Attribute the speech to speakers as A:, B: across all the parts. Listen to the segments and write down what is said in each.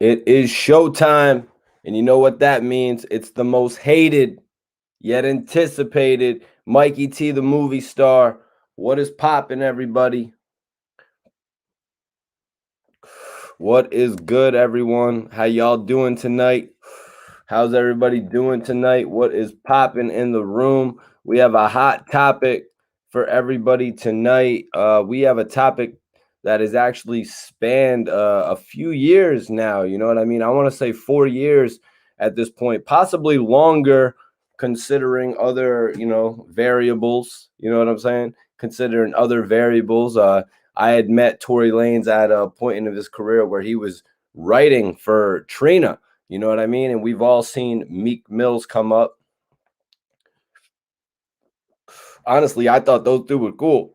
A: It is showtime, and you know what that means. It's the most hated yet anticipated Mikey T, the movie star. What is poppin', everybody? What is good, everyone? How y'all doing tonight? How's everybody doing tonight? What is popping in the room? We have a hot topic for everybody tonight. We have a topic that has actually spanned a few years now. You know what I mean? I want to say 4 years at this point, possibly longer, considering other, variables. You know what I'm saying? Considering other variables. I had met Tory Lanez at a point in his career where he was writing for Trina. You know what I mean? And we've all seen Meek Mills come up. Honestly, I thought those two were cool.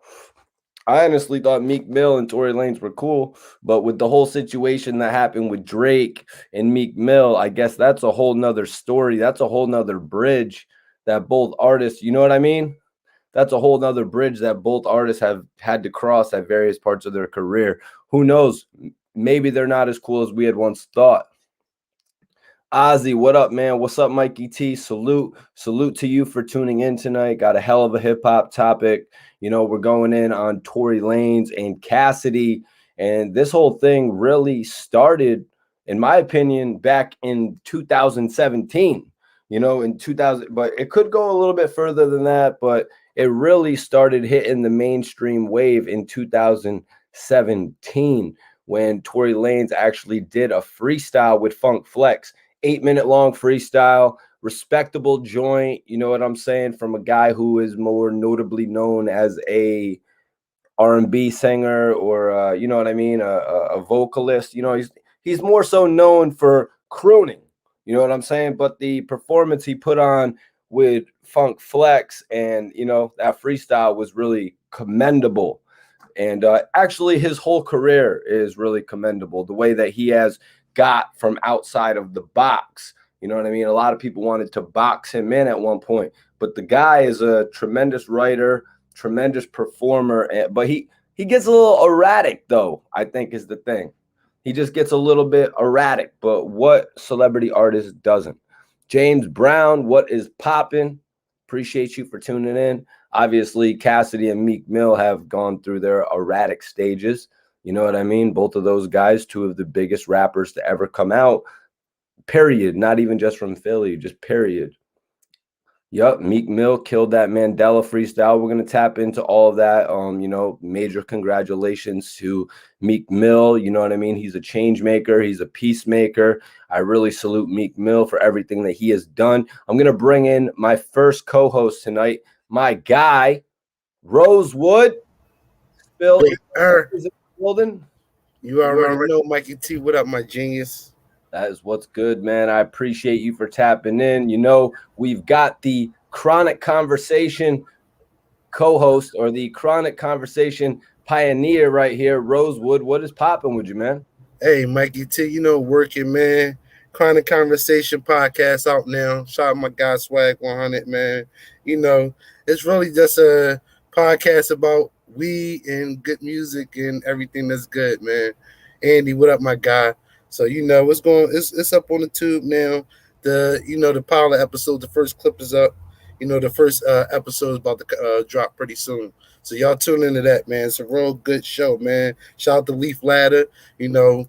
A: I honestly thought Meek Mill and Tory Lanez were cool, but with the whole situation that happened with Drake and Meek Mill, I guess that's a whole nother story. That's a whole nother bridge that both artists, you know what I mean? That's a whole nother bridge that both artists have had to cross at various parts of their career. Who knows? Maybe they're not as cool as we had once thought. Ozzy, what up, man? What's up, Mikey T? Salute to you for tuning in tonight. Got a hell of a hip hop topic. You know, we're going in on Tory Lanez and Cassidy, and this whole thing really started, in my opinion, back in 2017. You know, in 2000, but it could go a little bit further than that. But it really started hitting the mainstream wave in 2017 when Tory Lanez actually did a freestyle with Funk Flex. 8-minute long freestyle, respectable joint, you know what I'm saying, from a guy who is more notably known as a R&B singer or you know what I mean, a vocalist. You know, he's more so known for crooning, you know what I'm saying, but the performance he put on with Funk Flex and, you know, that freestyle was really commendable. And actually, his whole career is really commendable. The way that he has got from outside of the box. You know what I mean? A lot of people wanted to box him in at one point, but the guy is a tremendous writer, tremendous performer, but he gets a little erratic, though, I think is the thing. He just gets a little bit erratic, but what celebrity artist doesn't? James Brown, what is popping? Appreciate you for tuning in. Obviously, Cassidy and Meek Mill have gone through their erratic stages. You know what I mean? Both of those guys, two of the biggest rappers to ever come out, period. Not even just from Philly, just period. Yup, Meek Mill killed that Mandela freestyle. We're going to tap into all of that. You know, major congratulations to Meek Mill. You know what I mean? He's a change maker. He's a peacemaker. I really salute Meek Mill for everything that he has done. I'm going to bring in my first co-host tonight, my guy, Rosewood. Spill is in the building.
B: You already know, Mikey T. What up, my genius?
A: That is what's good, man. I appreciate you for tapping in. You know, we've got the Chronic Conversation co-host or the Chronic Conversation pioneer right here, Rosewood. What is popping with you, man?
B: Hey, Mikey T. You know, working, man. Chronic Conversation podcast out now. Shout out my guy Swag 100, man. You know, it's really just a podcast about weed and good music and everything that's good, man. Andy, what up, my guy? So you know it's up on the tube now. The pilot episode, the first clip is up. You know, the first episode is about to drop pretty soon. So y'all tune into that, man. It's a real good show, man. Shout out to Leaf Ladder. You know,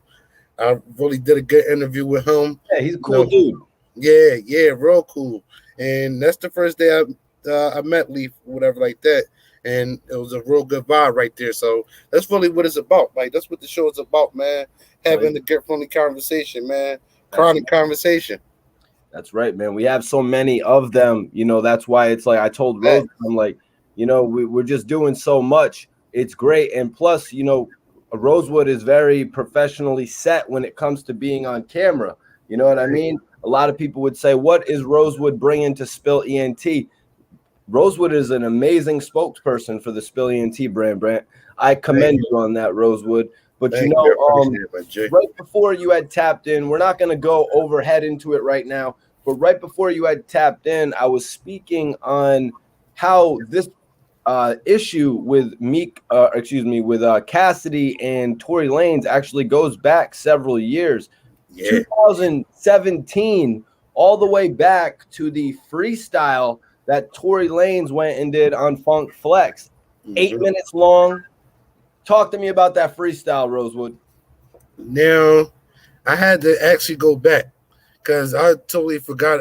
B: I really did a good interview with him.
A: Yeah, he's a cool dude.
B: Yeah, real cool. And that's the first day I met Leaf, whatever like that. And it was a real good vibe right there. So that's really what it's about. Like that's what the show is about, man. Having a good friendly conversation, man. Chronic conversation.
A: That's right, man. We have so many of them. You know, that's why it's like I told Rose, I'm like, you know, we're just doing so much. It's great. And plus, you know, Rosewood is very professionally set when it comes to being on camera. You know what I mean? A lot of people would say, what is Rosewood bringing to Spill ENT? Rosewood is an amazing spokesperson for the Spill ENT brand. I commend you on that, Rosewood. But you know, right before you had tapped in, we're not going to go overhead into it right now. But right before you had tapped in, I was speaking on how this issue with with Cassidy and Tory Lanez actually goes back several years.
B: Yeah.
A: 2017, all the way back to the freestyle that Tory Lanez went and did on Funk Flex. 8 minutes long. Talk to me about that freestyle, Rosewood.
B: Now, I had to actually go back because I totally forgot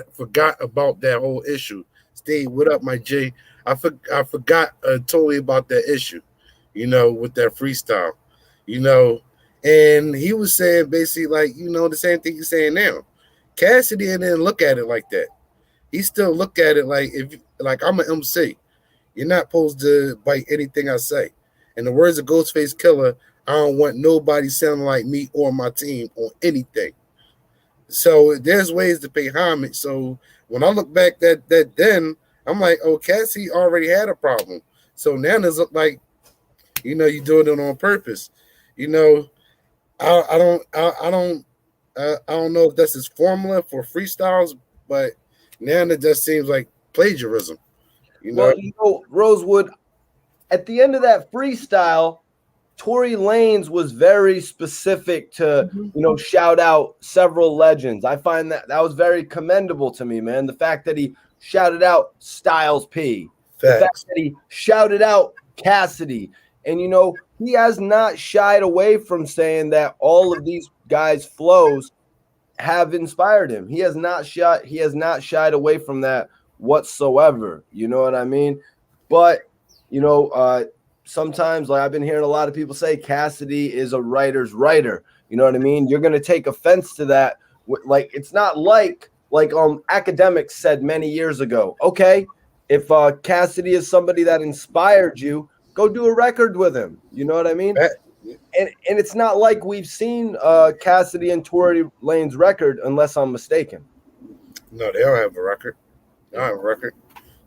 B: about that whole issue. Steve, what up, my J? I forgot totally about that issue, with that freestyle, and he was saying basically like, the same thing he's saying now. Cassidy didn't look at it like that. He still look at it like, like I'm an MC. You're not supposed to bite anything I say. In the words of Ghostface Killer, I don't want nobody sounding like me or my team on anything. So there's ways to pay homage. So when I look back that then, I'm like, oh, Cassie already had a problem. So now it's look like, you're doing it on purpose. I don't know if that's his formula for freestyles, but now it just seems like plagiarism.
A: Well, Rosewood, at the end of that freestyle, Tory Lanez was very specific to, shout out several legends. I find that was very commendable to me, man. The fact that he shouted out Styles P. The fact that he shouted out Cassidy. And, he has not shied away from saying that all of these guys' flows have inspired him. He has not shied away from that whatsoever. You know what I mean? But, sometimes, like I've been hearing a lot of people say, Cassidy is a writer's writer. You know what I mean? You're going to take offense to that. Like, it's not like academics said many years ago. Okay, if Cassidy is somebody that inspired you, go do a record with him. You know what I mean? And it's not like we've seen Cassidy and Tory Lanez record, unless I'm mistaken.
B: No, they don't have a record. They don't have a record.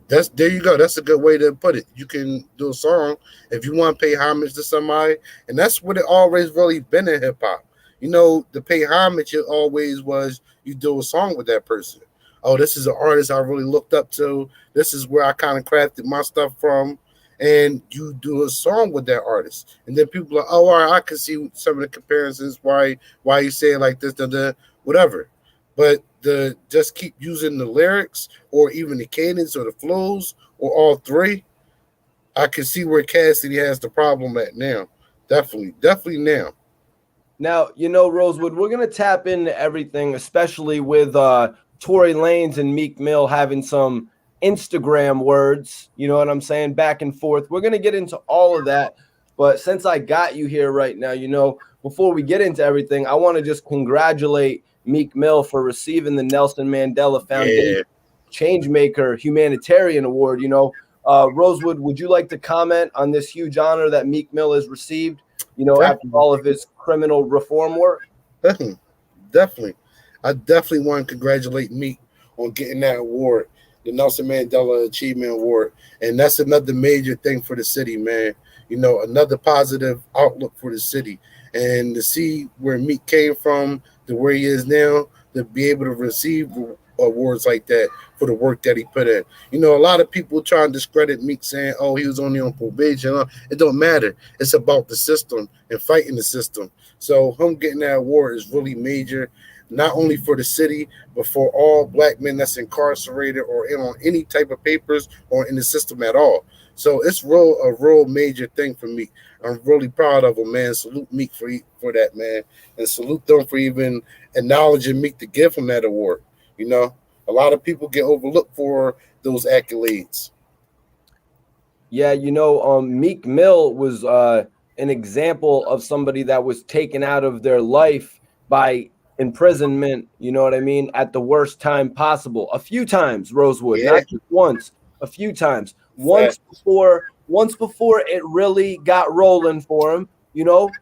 B: There you go. That's a good way to put it. You can do a song if you want to pay homage to somebody, and that's what it always really been in hip hop. To pay homage, it always was you do a song with that person. Oh, this is an artist I really looked up to. This is where I kind of crafted my stuff from, and you do a song with that artist, and then people are, oh, all right, I can see some of the comparisons. Why you say it like this, whatever. But just keep using the lyrics or even the cadence or the flows or all three, I can see where Cassidy has the problem at now. Definitely now.
A: Now, Rosewood, we're going to tap into everything, especially with Tory Lanez and Meek Mill having some Instagram words, you know what I'm saying, back and forth. We're going to get into all of that. But since I got you here right now, before we get into everything, I want to just congratulate Meek Mill for receiving the Nelson Mandela Foundation Changemaker Humanitarian Award. Rosewood, would you like to comment on this huge honor that Meek Mill has received, after all of his criminal reform work?
B: Definitely. I definitely want to congratulate Meek on getting that award, the Nelson Mandela Achievement Award. And that's another major thing for the city, man. Another positive outlook for the city. And to see where Meek came from to where he is now, to be able to receive awards like that for the work that he put in. A lot of people try and discredit Meek saying, oh, he was only on probation. It don't matter. It's about the system and fighting the system. So him getting that award is really major, not only for the city, but for all black men that's incarcerated or in on any type of papers or in the system at all. So it's a real major thing for Meek. I'm really proud of him, man. Salute Meek for that, man. And salute them for even acknowledging Meek to give him that award. A lot of people get overlooked for those accolades.
A: Yeah, Meek Mill was an example of somebody that was taken out of their life by imprisonment, you know what I mean, at the worst time possible. A few times, Rosewood, not just once, a few times. Once before it really got rolling for him,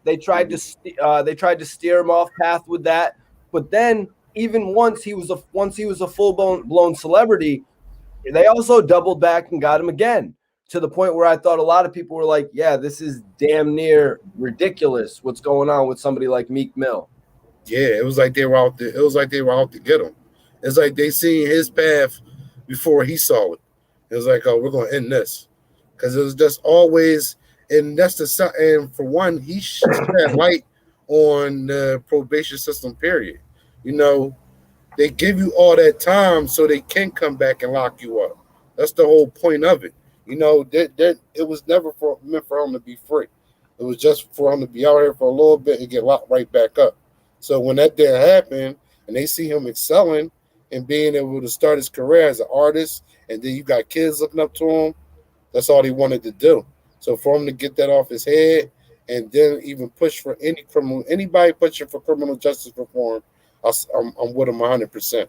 A: they tried to steer him off path with that. But then even once he was a full blown celebrity, they also doubled back and got him again, to the point where I thought a lot of people were like, yeah, this is damn near ridiculous what's going on with somebody like Meek Mill.
B: Yeah, it was like they were out there. It was like they were out to get him. It's like they seen his path before he saw it. It was like, oh, we're going to end this. Because it was just always, and for one, he shed light on the probation system, period. You know, they give you all that time so they can come back and lock you up. That's the whole point of it. You know, that it was never meant for him to be free. It was just for him to be out here for a little bit and get locked right back up. So when that didn't happen, and they see him excelling and being able to start his career as an artist, and then you got kids looking up to him, that's all he wanted to do. So for him to get that off his head and then even push for anybody pushing for criminal justice reform, I'm with him 100%.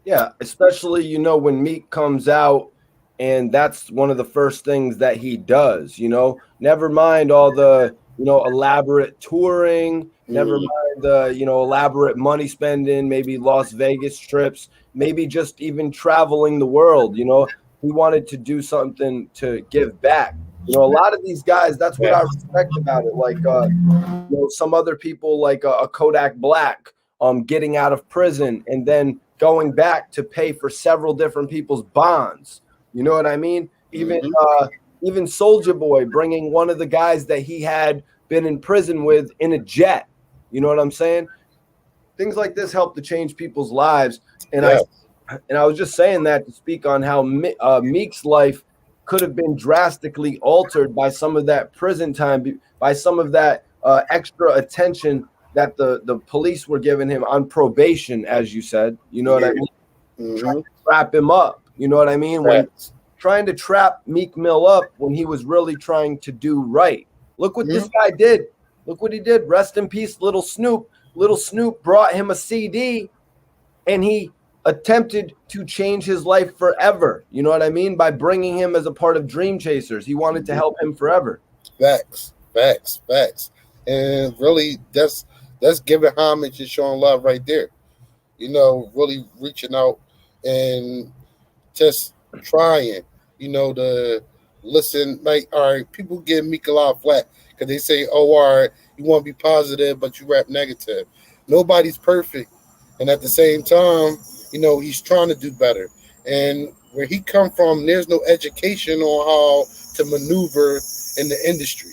A: Yeah, especially, you know, when Meek comes out and that's one of the first things that he does, you know, never mind all the, you know, elaborate touring, never mind the, you know, elaborate money spending, maybe Las Vegas trips, maybe just even traveling the world, you know, he wanted to do something to give back. You know, a lot of these guys, that's what I respect about it. Like, you know, some other people like a Kodak Black, getting out of prison and then going back to pay for several different people's bonds. You know what I mean? Even Soulja Boy bringing one of the guys that he had been in prison with in a jet. You know what I'm saying? Things like this help to change people's lives. And I was just saying that to speak on how Meek's life could have been drastically altered by some of that prison time, by some of that extra attention that the police were giving him on probation, as you said. You know what I mean? Trying to trap him up. You know what I mean? When trying to trap Meek Mill up when he was really trying to do right. Look what this guy did. Look what he did. Rest in peace, Little Snoop. Little Snoop brought him a CD, and he attempted to change his life forever. You know what I mean? By bringing him as a part of Dream Chasers. He wanted to help him forever.
B: Facts. And really, that's giving homage and showing love right there. You know, really reaching out and just trying, you know, to listen. Like, all right, people give Meek a lot of flack because they say, oh, all right, you want to be positive, but you rap negative. Nobody's perfect. And at the same time, you know, he's trying to do better. And where he come from, there's no education on how to maneuver in the industry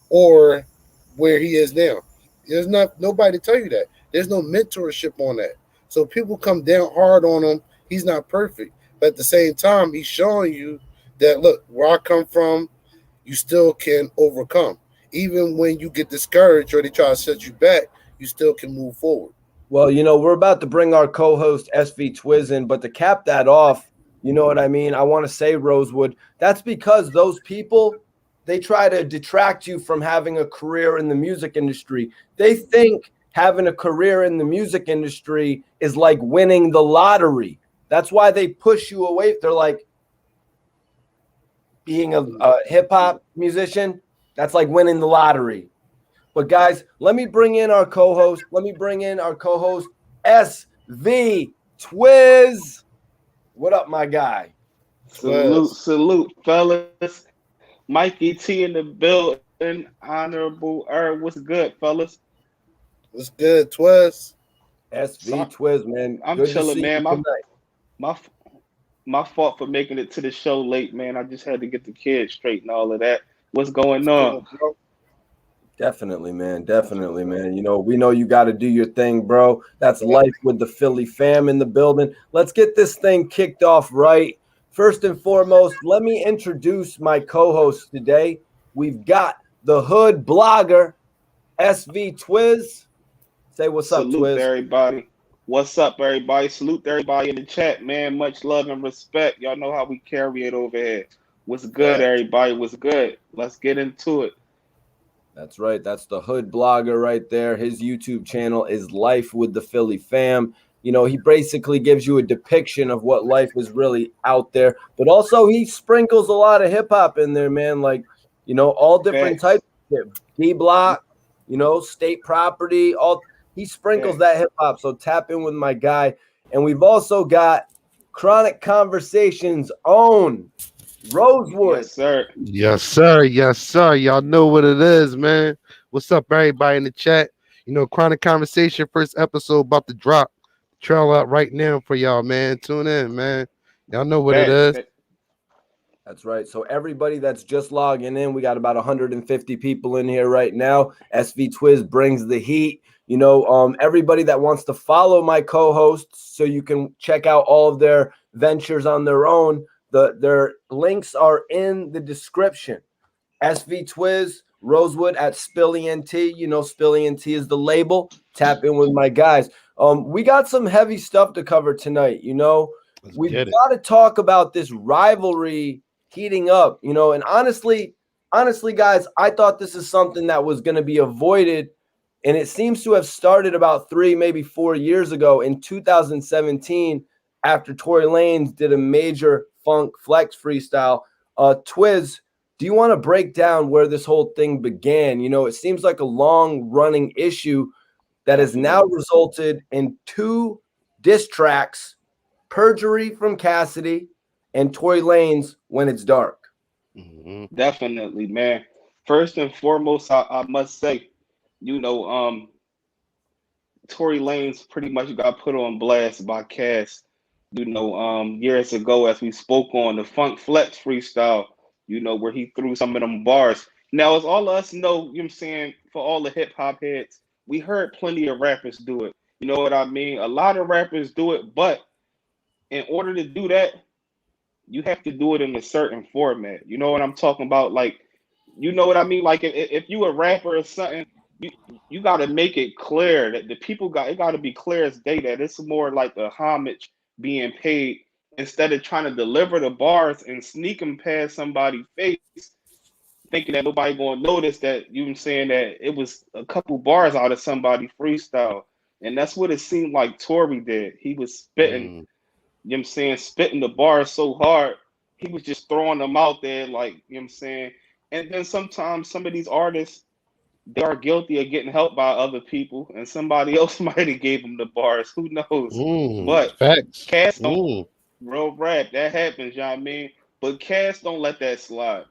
B: or where he is now. There's nobody to tell you that. There's no mentorship on that. So people come down hard on him. He's not perfect. But at the same time, he's showing you that, look, where I come from, you still can overcome. Even when you get discouraged or they try to set you back, you still can move forward.
A: Well, you know, we're about to bring our co-host SV Twizz in, but to cap that off, you know what I mean? I want to say, Rosewood, that's because those people, they try to detract you from having a career in the music industry. They think having a career in the music industry is like winning the lottery. That's why they push you away. They're like, being a hip-hop musician, that's like winning the lottery. But guys, let me bring in our co-host. SV Twizz. What up, my guy?
C: Salute, fellas. Mikey T in the building. Honorable what's good, fellas?
B: What's good, Twizz?
A: SV Twizz, man.
C: I'm
A: good
C: chilling, man. My fault for making it to the show late, man. I just had to get the kids straight and all of that. What's going on?
A: Definitely, man. You know, we know you got to do your thing, bro. That's life with the Philly fam in the building. Let's get this thing kicked off right. First and foremost, let me introduce my co-host today. We've got the hood blogger, SV Twizz. Say what's up, Twizz.
C: Salute everybody. What's up, everybody? Salute everybody in the chat, man. Much love and respect. Y'all know how we carry it over here. What's good, everybody? What's good? Let's get into it.
A: That's right. That's the hood blogger right there. His YouTube channel is Life with the Philly Fam. You know, he basically gives you a depiction of what life is really out there, but also he sprinkles a lot of hip hop in there, man. Like, you know, all different types of D-Block, you know, State Property, he sprinkles that hip hop. So tap in with my guy. And we've also got Chronic Conversations own Rosewood.
C: Yes, sir.
D: Yes, sir. Y'all know what it is, man. What's up, everybody in the chat? You know, Chronic Conversation, first episode about to drop. Trail out right now for y'all, man. Tune in, man. Y'all know what it is.
A: That's right. So everybody that's just logging in, we got about 150 people in here right now. SV Twizz brings the heat. You know, everybody that wants to follow my co-hosts so you can check out all of their ventures on their own, their links are in the description. SV Twizz, Rosewood at Spilly NT. You know, Spilly NT is the label. Tap in with my guys. We got some heavy stuff to cover tonight. You know, we've got to talk about this rivalry heating up, you know, and honestly, guys, I thought this is something that was going to be avoided, and it seems to have started about 3, maybe 4 years ago in 2017 after Tory Lanez did a major Funk Flex freestyle. Twizz, do you want to break down where this whole thing began? You know, it seems like a long-running issue that has now resulted in 2 diss tracks, Perjury from Cassidy and Tory Lanez When It's Dark.
C: Definitely, man. First and foremost, I must say, you know, Tory Lanez pretty much got put on blast by Cass, you know, years ago as we spoke on the Funk Flex freestyle, you know, where he threw some of them bars. Now, as all of us know, you know what I'm saying, for all the hip hop heads, we heard plenty of rappers do it. You know what I mean? A lot of rappers do it, but in order to do that, you have to do it in a certain format. You know what I'm talking about? Like, you know what I mean? Like, if you a rapper or something, you got to make it clear that the people it got to be clear as day that it's more like a homage being paid instead of trying to deliver the bars and sneak them past somebody's face, thinking that nobody gonna notice that you know what I'm saying, that it was a couple bars out of somebody freestyle. And that's what it seemed like Tory did. He was spitting. You know what I'm saying, spitting the bars so hard, he was just throwing them out there, like, you know what I'm saying. And then sometimes some of these artists, they are guilty of getting helped by other people, and somebody else might have gave them the bars. Who knows? But
D: facts.
C: Cass don't, real rap, that happens, you know what I mean? But Cass don't let that slide.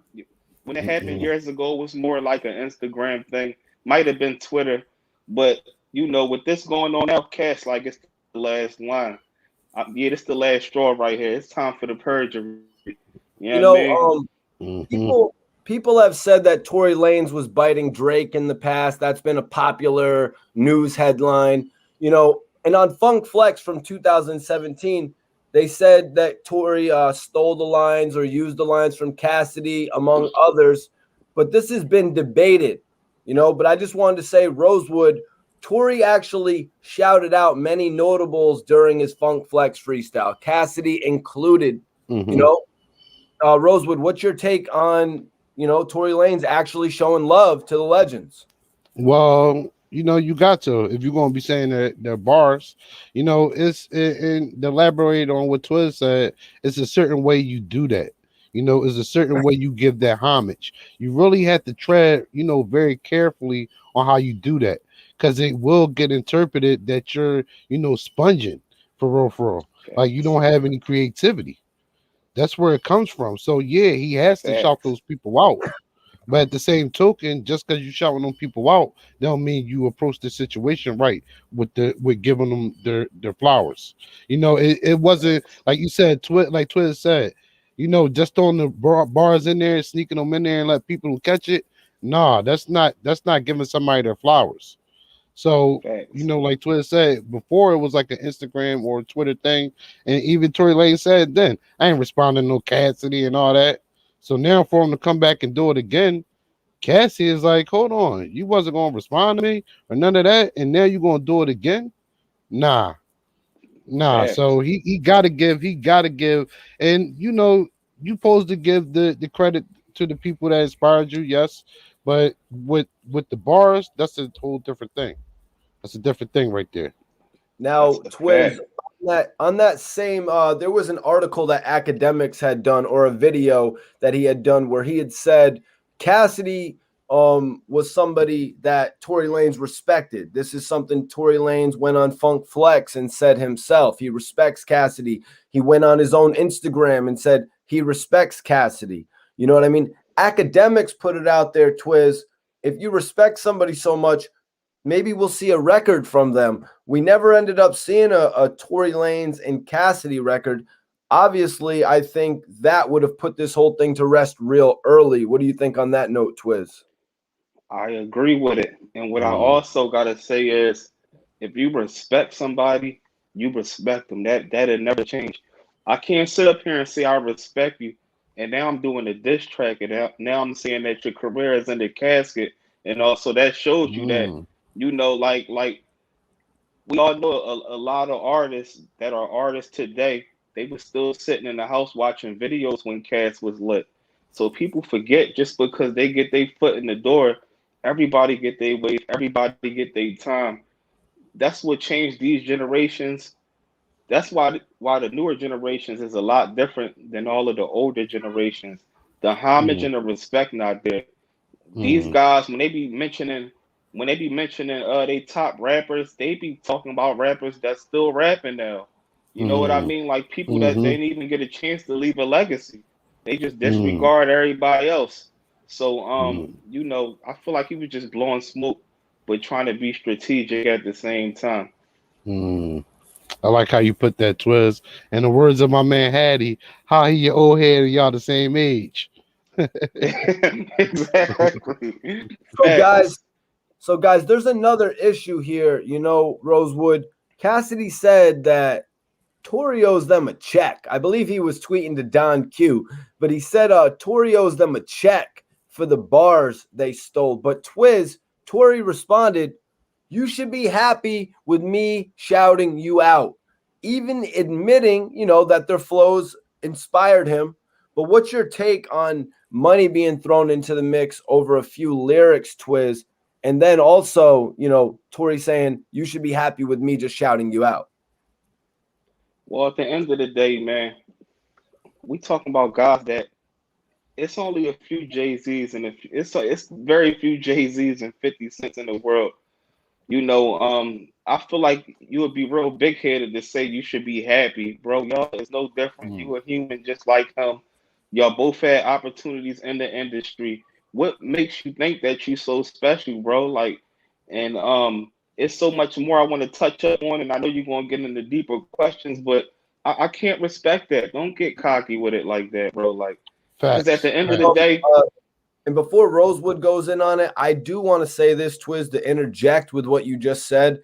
C: When it happened years ago, it was more like an Instagram thing. Might have been Twitter. But, you know, with this going on now, Cass, like, it's the last line. Yeah, this is the last straw right here. It's time for the perjury. You know,
A: people have said that Tory Lanez was biting Drake in the past. That's been a popular news headline. You know, and on Funk Flex from 2017, they said that Tory stole the lines or used the lines from Cassidy, among others. But this has been debated, you know. But I just wanted to say, Rosewood, Tory actually shouted out many notables during his Funk Flex freestyle, Cassidy included. You know, Rosewood, what's your take on, you know, Tory Lanez actually showing love to the legends?
D: Well, you know, you got to, if you're going to be saying that they're bars, you know, and to elaborate on what Twizz said, it's a certain way you do that. You know, it's a certain way you give that homage. You really have to tread, you know, very carefully on how you do that, because it will get interpreted that you're, you know, sponging for real. Like you don't have any creativity. That's where it comes from. So yeah, he has to shout those people out. But at the same token, just because you shouting them people out, don't mean you approach the situation right with giving them their flowers. You know, it wasn't like you said, like Twizz said, you know, just throwing the bars in there, sneaking them in there, and let people catch it. Nah, that's not giving somebody their flowers. So, you know, like Twizz said, before it was like an Instagram or Twitter thing. And even Tory Lanez said then, I ain't responding to no Cassidy and all that. So now for him to come back and do it again, Cassie is like, hold on, you wasn't going to respond to me or none of that. And now you're going to do it again? Nah. So he got to give. And, you know, you supposed to give the credit to the people that inspired you, yes. But with the bars, that's a whole different thing. That's a different thing right there.
A: Now, Twizz, on that same, there was an article that Academics had done, or a video that he had done, where he had said Cassidy was somebody that Tory Lanez respected. This is something Tory Lanez went on Funk Flex and said himself. He respects Cassidy. He went on his own Instagram and said he respects Cassidy. You know what I mean? Academics put it out there, Twizz. If you respect somebody so much, maybe we'll see a record from them. We never ended up seeing a Tory Lanez and Cassidy record. obviously, I think that would have put this whole thing to rest real early. What do you think on that note, Twizz?
C: I agree with it. And what I also gotta say is, if you respect somebody, you respect them. That'll never change. I can't sit up here and say I respect you, and now I'm doing a diss track, and now I'm saying that your career is in the casket, and also that shows you that like we all know a lot of artists that are artists today. They were still sitting in the house watching videos when Cass was lit. So people forget just because they get their foot in the door, everybody get their wave, everybody get their time. That's what changed these generations. That's why the newer generations is a lot different than all of the older generations. The homage and the respect not there. These guys, when they be mentioning they top rappers, they be talking about rappers that's still rapping now. You know what I mean? Like people that they didn't even get a chance to leave a legacy. They just disregard everybody else. So I feel like he was just blowing smoke, but trying to be strategic at the same time.
D: I like how you put that, Twizz. In the words of my man Hattie, how he your old head and y'all the same age.
C: Exactly.
A: So guys, there's another issue here. You know, Rosewood, Cassidy said that Tory owes them a check. I believe he was tweeting to Don Q, but he said Tory owes them a check for the bars they stole. But Twizz, Tory responded, "You should be happy with me shouting you out," even admitting, that their flows inspired him. But what's your take on money being thrown into the mix over a few lyrics, Twizz? And then also, Tory saying, "You should be happy with me just shouting you out."
C: Well, at the end of the day, man, we talking about guys that it's only a few Jay-Z's and it's very few Jay-Z's and 50 Cents in the world. I feel like you would be real big headed to say you should be happy, bro. Y'all is no different. You a human just like him. Y'all both had opportunities in the industry. What makes you think that you so special, bro? And it's so much more I want to touch up on, and I know you're gonna get into deeper questions, but I can't respect that. Don't get cocky with it like that, bro. Like, because at the end of the day,
A: and before Rosewood goes in on it, I do want to say this, Twizz, to interject with what you just said.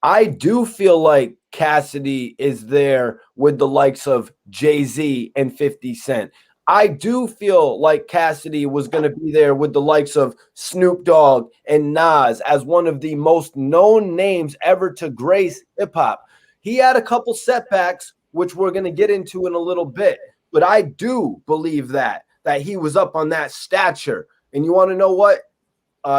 A: I do feel like Cassidy is there with the likes of Jay-Z and 50 Cent. I do feel like Cassidy was going to be there with the likes of Snoop Dogg and Nas as one of the most known names ever to grace hip-hop. He had a couple setbacks, which we're going to get into in a little bit, but I do believe that he was up on that stature. And you want to know what?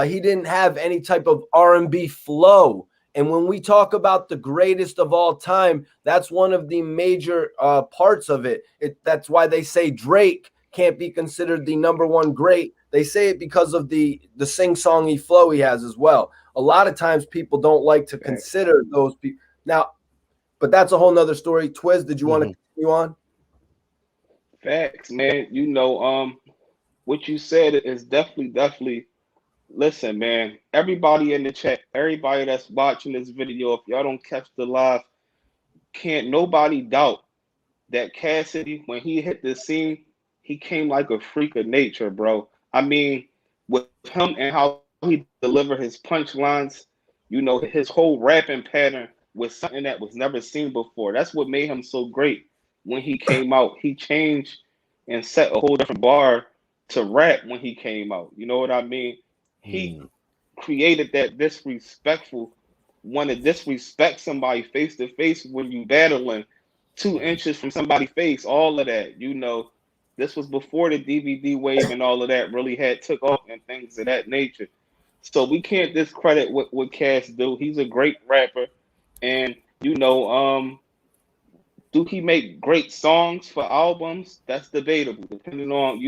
A: He didn't have any type of R&B flow. And when we talk about the greatest of all time, that's one of the major parts of it. That's why they say Drake can't be considered the number one great. They say it because of the sing-songy flow he has as well. A lot of times people don't like to consider those people. Now, but that's a whole nother story. Twizz, did you want to continue on?
C: Facts, man. What you said is definitely. Listen, man, everybody in the chat, everybody that's watching this video, if y'all don't catch the live, can't nobody doubt that Cassidy, when he hit the scene, he came like a freak of nature, bro. I mean, with him and how he delivered his punchlines, his whole rapping pattern was something that was never seen before. That's what made him so great. When he came out, he changed and set a whole different bar to rap when he came out. You know what I mean? He created that disrespectful, want to disrespect somebody face to face when you battling 2 inches from somebody's face, all of that. This was before the DVD wave and all of that really had took off and things of that nature. So we can't discredit what Cass do. He's a great rapper. And, do he make great songs for albums? That's debatable, depending on,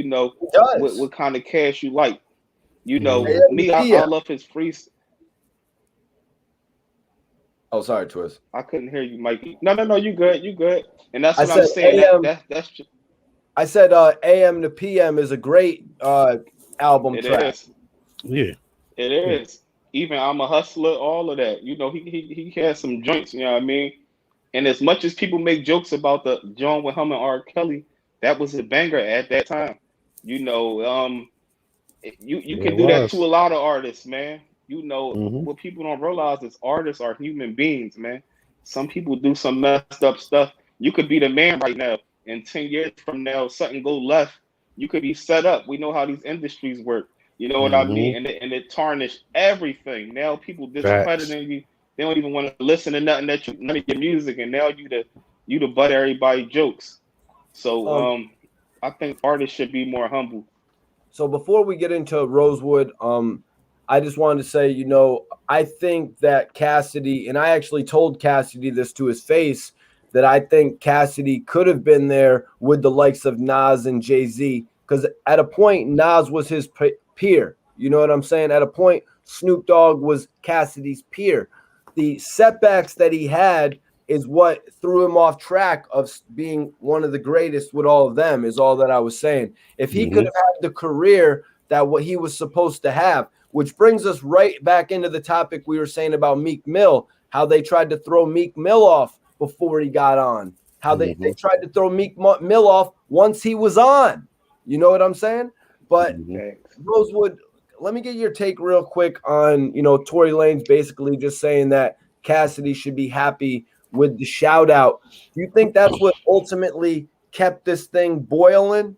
C: what kind of Cass you like. Me, I love his freestyle.
A: Oh, sorry, Twizz.
C: I couldn't hear you, Mikey. No, you good. And that's what I'm saying. That's
A: I said AM to PM is a great album track.
C: It is.
D: Yeah.
C: It is. Even I'm a Hustler, all of that. He has some joints, you know what I mean? And as much as people make jokes about the John with him and R. Kelly, that was a banger at that time. You know, you
D: Yeah, it
C: can do that to a
D: was.
C: lot of artists, man. You know,
D: Hmm.
C: what people don't realize is artists are human beings, man. Some people do some messed up stuff. You could be the man right now, and 10 years from now, something go left. You could be set up. We know how these industries work. You know what I
D: Hmm.
C: mean? And it tarnished everything. Now people
D: Facts.
C: discrediting you. They don't even want to listen to nothing that none of your music, and now you the butt of everybody jokes. So
A: Um,
C: I think artists should be more humble.
A: so before we get into Rosewood, I just wanted to say, I think that Cassidy, and I actually told Cassidy this to his face, that I think Cassidy could have been there with the likes of Nas and Jay-Z, because at a point, Nas was his peer. You know what I'm saying? At a point, Snoop Dogg was Cassidy's peer. The setbacks that he had is what threw him off track of being one of the greatest with all of them, is all that I was saying. If he could
D: Hmm.
A: have had the career that what he was supposed to have, which brings us right back into the topic we were saying about Meek Mill, how they tried to throw Meek Mill off before he got on, how they
D: Hmm.
A: tried to throw Meek Mill off once he was on. You know what I'm saying? But
D: Hmm.
C: Facts.
A: Rosewood, let me get your take real quick on, Tory Lanez basically just saying that Cassidy should be happy with the shout out. Do you think that's what ultimately kept this thing boiling?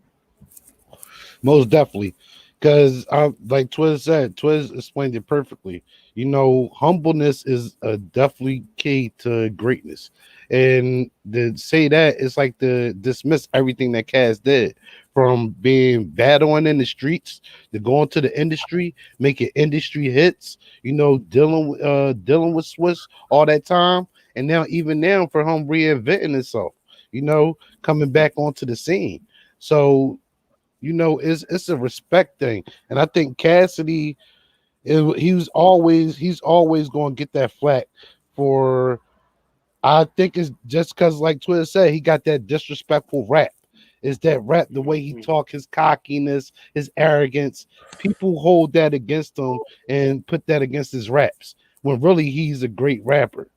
D: Most definitely. Because like Twizz said, Twizz explained it perfectly. Humbleness is a definitely key to greatness. And to say that, it's like to dismiss everything that Cass did, from being battling in the streets to going to the industry, making industry hits, dealing with Swiss all that time. And now, even now, for him reinventing himself, coming back onto the scene. So it's a respect thing, and I think Cassidy, he's always going to get that flack for. I think it's just because, like Twitter said, he got that disrespectful rap. Is that rap the way he
C: Mhm.
D: talk, his cockiness, his arrogance? People hold that against him and put that against his raps, when really he's a great rapper.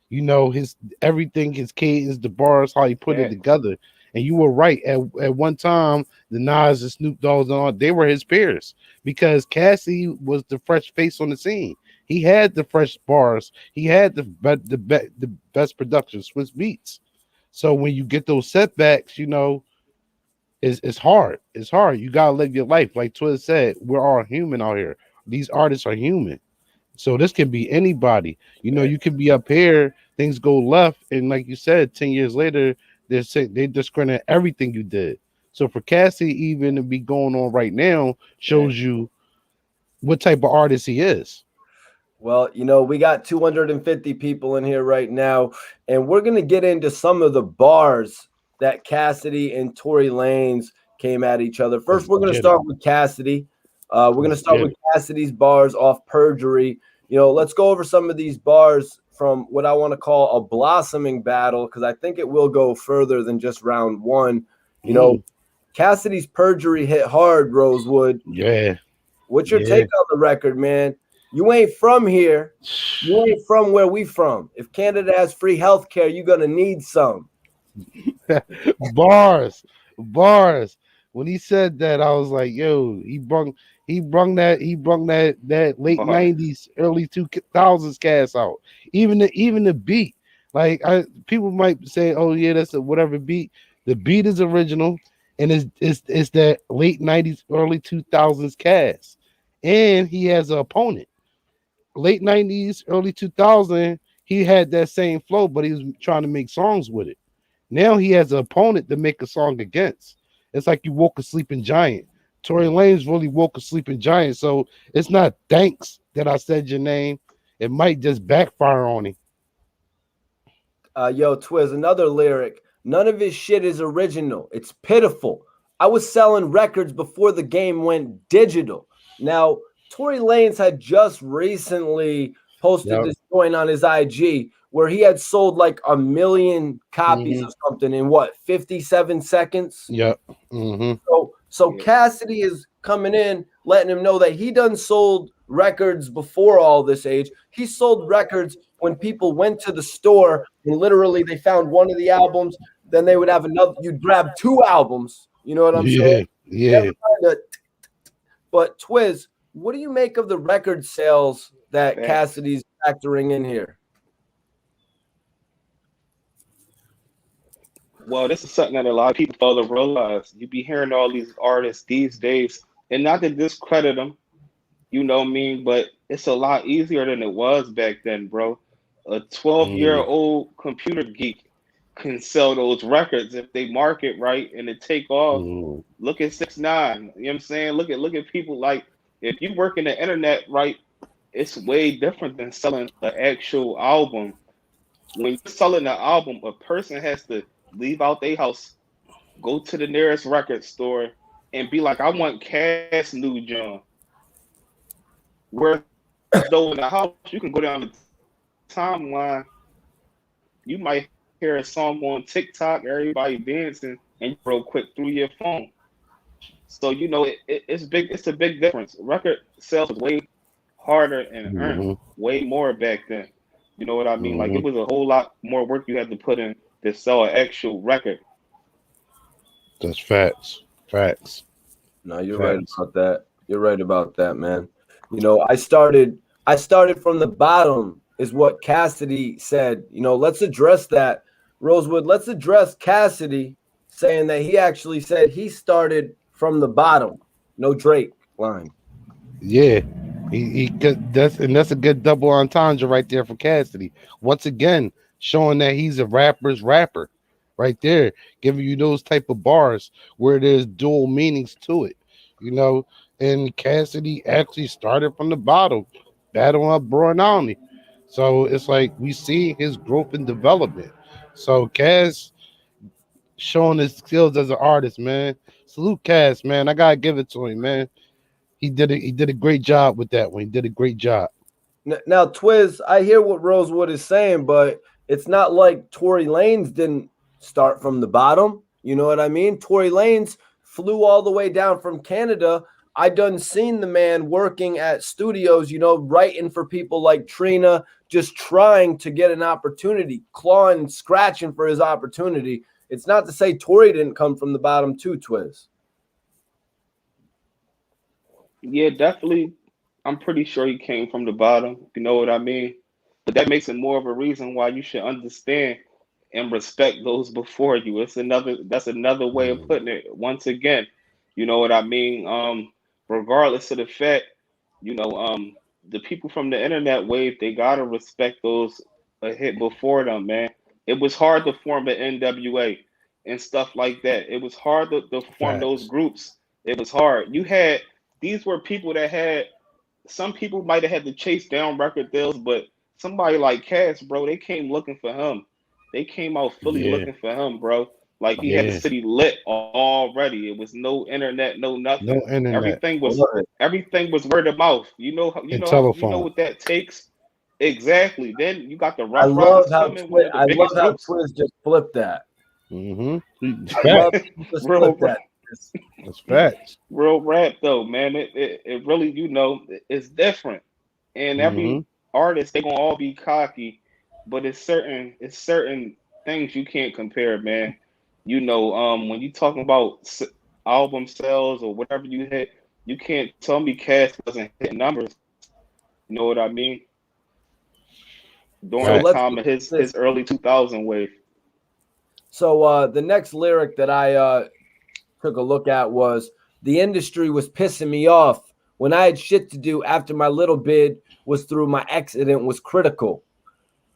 D: His everything, his cadence, the bars, how he put it
C: Facts.
D: together. And you were right. At one time, the Nas and Snoop Dogg's and all, they were his peers, because Cassie was the fresh face on the scene. He had the fresh bars. He had the best production, Swiss Beats. So when you get those setbacks, it's hard. It's hard. You gotta live your life. Like Twizz said, we're all human out here. These artists are human. So this can be anybody. You can be up here, things go left, and like you said, 10 years later, they discredit everything you did. So for Cassie even to be going on right now
C: Facts.
D: shows you what type of artist he is.
A: Well, we got 250 people in here right now, and we're going to get into some of the bars that Cassidy and Tory Lanez came at each other. First,
D: Let's
A: we're going to
D: get it.
A: start with Cassidy. We're going to
D: Let's
A: start
D: get
A: with
D: it.
A: Cassidy's bars off Perjury. Let's go over some of these bars from what I want to call a blossoming battle, because I think it will go further than just round one.
D: Mm,
A: Cassidy's Perjury hit hard, Rosewood.
D: yeah,
A: What's your
D: yeah.
A: take on the record, man? You ain't from here. You ain't from where we from. If Canada has free health care, you're gonna need some.
D: Bars, bars. When he said that, I was like, "Yo, he brung that late
C: Bars.
D: '90s, early 2000s cast out. Even the beat, like people might say, oh yeah, that's a whatever beat. The beat is original, and it's that late '90s, early 2000s cast, and he has an opponent. Late '90s, early 2000, he had that same flow, but he was trying to make songs with it. Now he has an opponent to make a song against. It's like you woke a sleeping giant. Tory Lanez really woke a sleeping giant. So it's not thanks that I said your name. It might just backfire on him.
A: Yo, Twizz, another lyric. None of his shit is original. It's pitiful. I was selling records before the game went digital. Now, Tory Lanez had just recently posted
D: Yep.
A: this joint on his IG where he had sold like 1 million copies
D: Mm-hmm.
A: of something in what, 57 seconds?
D: Yep. Mm-hmm.
A: So
C: Yeah.
A: Cassidy is coming in, letting him know that he done sold records before all this age. He sold records when people went to the store and literally they found one of the albums, then they would have another. You'd grab 2 albums. You know what I'm saying?
D: Yeah.
A: But Twizz, what do you make of the record sales that Cassidy's factoring in here?
C: Well, this is something that a lot of people fail to realize. You be hearing all these artists these days, and not to discredit them, you know what I mean, but it's a lot easier than it was back then, bro. A 12-year-old computer geek can sell those records if they market right and it take off. Look at 6ix9ine. You know what I'm saying? Look at people like, if you work in the internet right, it's way different than selling an actual album. When you're selling an album, a person has to leave out their house, go to the nearest record store, and be like, I want Cass new John. Where though in the house, you can go down the timeline, you might hear a song on TikTok, everybody dancing, and real quick through your phone. So you know it's big. It's a big difference. Record sales was way harder and earned way more back then. You know what I mean? Like it was a whole lot more work you had to put in to sell an actual record.
D: That's facts. Facts.
A: No, you're right about that. You're right about that, man. You know, I started from the bottom, is what Cassidy said. You know, let's address that. Rosewood, let's address Cassidy saying that he actually said he started from the bottom. No Drake line.
D: Yeah. That's a good double entendre right there for Cassidy. Once again, showing that he's a rapper's rapper right there, giving you those type of bars where there's dual meanings to it, you know. And Cassidy actually started from the bottom, battling up Brian Only. So it's like we see his growth and development. So Cass showing his skills as an artist, man. Salute Cass, man. I gotta give it to him, man. He did a great job with that one. He did a great job.
A: Now, Twizz, I hear what Rosewood is saying, but it's not like Tory Lanez didn't start from the bottom. You know what I mean? Tory Lanez flew all the way down from Canada. I done seen the man working at studios, you know, writing for people like Trina, just trying to get an opportunity, clawing, scratching for his opportunity. It's not to say Tory didn't come from the bottom too, Twizz.
C: Yeah, definitely. I'm pretty sure he came from the bottom. You know what I mean? But that makes it more of a reason why you should understand and respect those before you. That's another way of putting it. Once again, you know what I mean? Regardless of the fact, you know, the people from the internet wave, they gotta respect those a hit before them, man. It was hard to form an NWA and stuff like that. It was hard to form those groups. It was hard. These were people that had, some people might have had to chase down record deals, but somebody like Cass, bro, they came looking for him. They came out fully looking for him, bro. Like he had the city lit already. It was no internet, no nothing.
D: No internet.
C: Everything was word of mouth. You know what that takes. Exactly. Then you got the Rough
A: I love
C: Riders
A: how
C: coming, one of the biggest groups.
A: Twizz just flipped that.
D: I
A: love just flip that.
D: That's facts.
C: Real rap though, man. It really, you know, it's different. And every artist, they gonna all be cocky, but it's certain things you can't compare, man. You know, when you talking about album sales or whatever you hit, you can't tell me Cass doesn't hit numbers. You know what I mean? During the time of his early 2000 wave.
A: So the next lyric that I took a look at was, the industry was pissing me off when I had shit to do after my little bid was through, my accident was critical.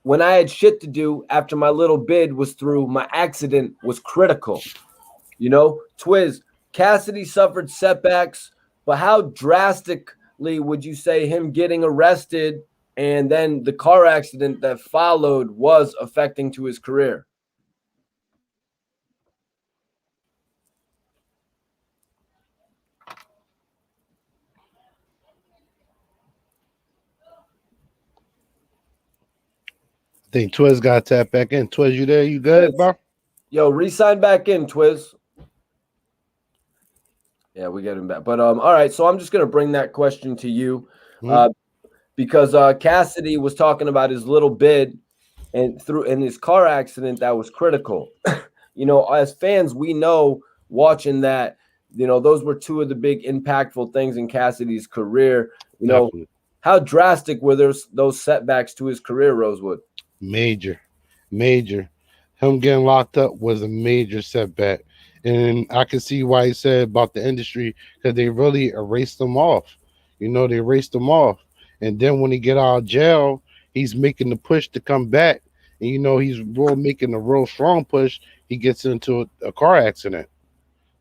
A: When I had shit to do after my little bid was through, my accident was critical. You know, Twizz, Cassidy suffered setbacks, but how drastically would you say him getting arrested and then the car accident that followed was affecting to his career?
D: I think Twizz got tapped back in. Twizz, you there? You good, bro?
A: Yo, re-sign back in, Twizz. Yeah, we get him back. But all right, so I'm just gonna bring that question to you. Because Cassidy was talking about his little bid and through in his car accident that was critical. You know, as fans, we know watching that, you know, those were two of the big impactful things in Cassidy's career. You know,
D: Definitely.
A: how drastic were those setbacks to his career, Rosewood?
D: Major. Him getting locked up was a major setback. And I can see why he said about the industry, because they really erased him off. You know, they erased him off. And then when he get out of jail, he's making the push to come back. And you know, he's making a real strong push. He gets into a car accident.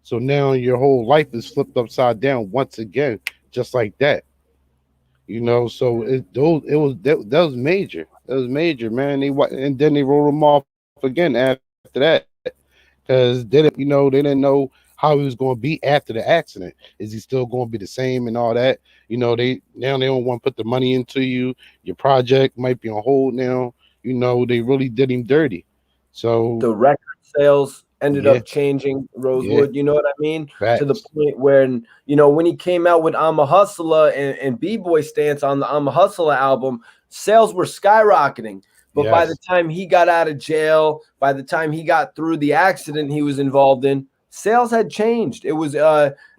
D: So now your whole life is flipped upside down once again, just like that. You know, so that was major. That was major, man. And then they wrote him off again after that, because they didn't know how he was going to be after the accident. Is he still going to be the same and all that? You know, they don't want to put the money into you. Your project might be on hold now. You know, they really did him dirty. So
A: The record sales ended
D: yeah,
A: up changing,
D: yeah,
A: Rosewood. You know what I mean? To the
D: facts.
A: point where, you know, when he came out with I'm a Hustler and B-Boy Stance on the I'm a Hustler album, sales were skyrocketing. But by the
D: Yes,
A: time he got out of jail, by the time he got through the accident he was involved in, sales had changed. It was,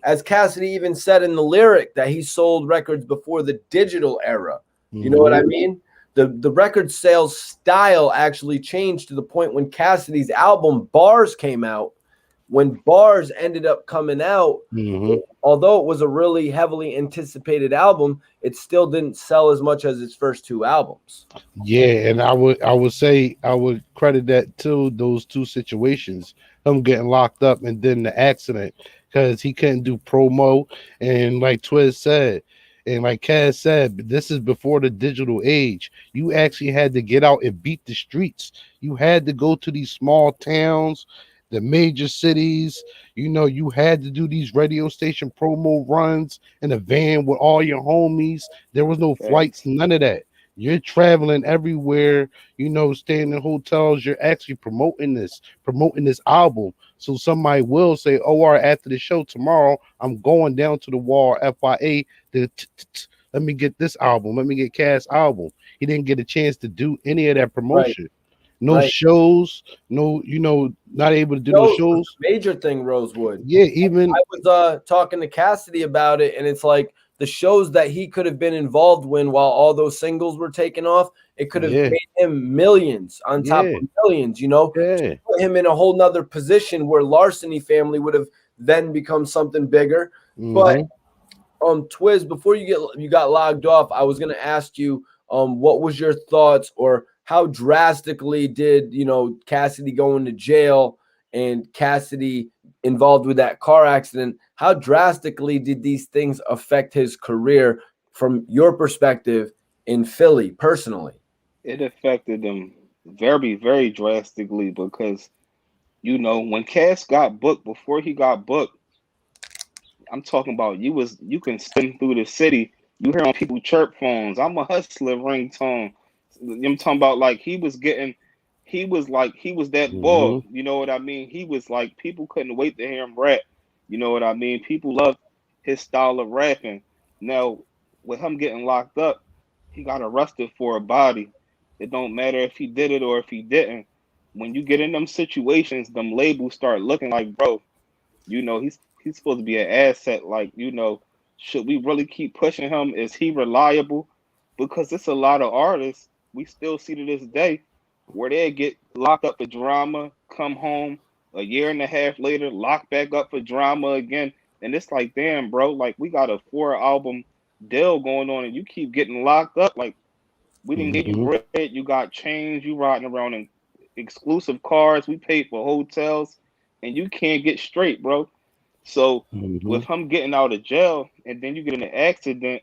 A: as Cassidy even said in the lyric, that he sold records before the digital era. You know what I mean? The record sales style actually changed to the point when Cassidy's album Bars came out. When Bars ended up coming out, although it was a really heavily anticipated album, it still didn't sell as much as its first two albums.
D: Yeah, and I would say I would credit that to those two situations, him getting locked up and then the accident, because he couldn't do promo. And like Twizz said, and like Cass said, this is before the digital age. You actually had to get out and beat the streets. You had to go to these small towns, the major cities. You know, you had to do these radio station promo runs in a van with all your homies. There was no flights,
C: Facts.
D: none of that. You're traveling everywhere, you know, staying in hotels. You're actually promoting this album. So somebody will say, "Oh, all right, after the show tomorrow, I'm going down to the wall, FYA, let me get this album. Let me get Cass' album." He didn't get a chance to do any of that
A: Right,
D: promotion. No
A: right.
D: shows, no, you know, not able to do no
A: Shows was
D: shows.
A: a major thing, Rosewood.
D: Yeah, even
A: I was talking to Cassidy about it, and it's like the shows that he could have been involved in while all those singles were taken off, it could have
D: yeah,
A: made him millions on top
D: yeah,
A: of millions, you know,
D: yeah.
A: put him in a whole nother position where Larceny Family would have then become something bigger. But
D: Mm-hmm.
A: Twizz, before you got logged off, I was gonna ask you, what was your thoughts, or how drastically did Cassidy go into jail and Cassidy involved with that car accident? How drastically did these things affect his career from your perspective in Philly personally?
C: It affected them very, very drastically because when Cass got booked, before he got booked, I'm talking about you can spin through the city, you hear on people chirp phones, I'm a hustler ringtone. I'm talking about like he was that
D: Mm-hmm.
C: boy, you know what I mean? He was like people couldn't wait to hear him rap. You know what I mean? People loved his style of rapping. Now, with him getting locked up, he got arrested for a body. It don't matter if he did it or if he didn't. When you get in them situations, them labels start looking like, bro, he's supposed to be an asset. Like, should we really keep pushing him? Is he reliable? Because it's a lot of artists we still see to this day where they get locked up for drama, come home a year and a half later, locked back up for drama again. And it's like, damn, bro, like we got a 4 album deal going on and you keep getting locked up. Like we didn't give you
D: Mm-hmm.
C: bread, you got change, you riding around in exclusive cars, we paid for hotels, and you can't get straight, bro. So
D: Mm-hmm.
C: with him getting out of jail and then you get in an accident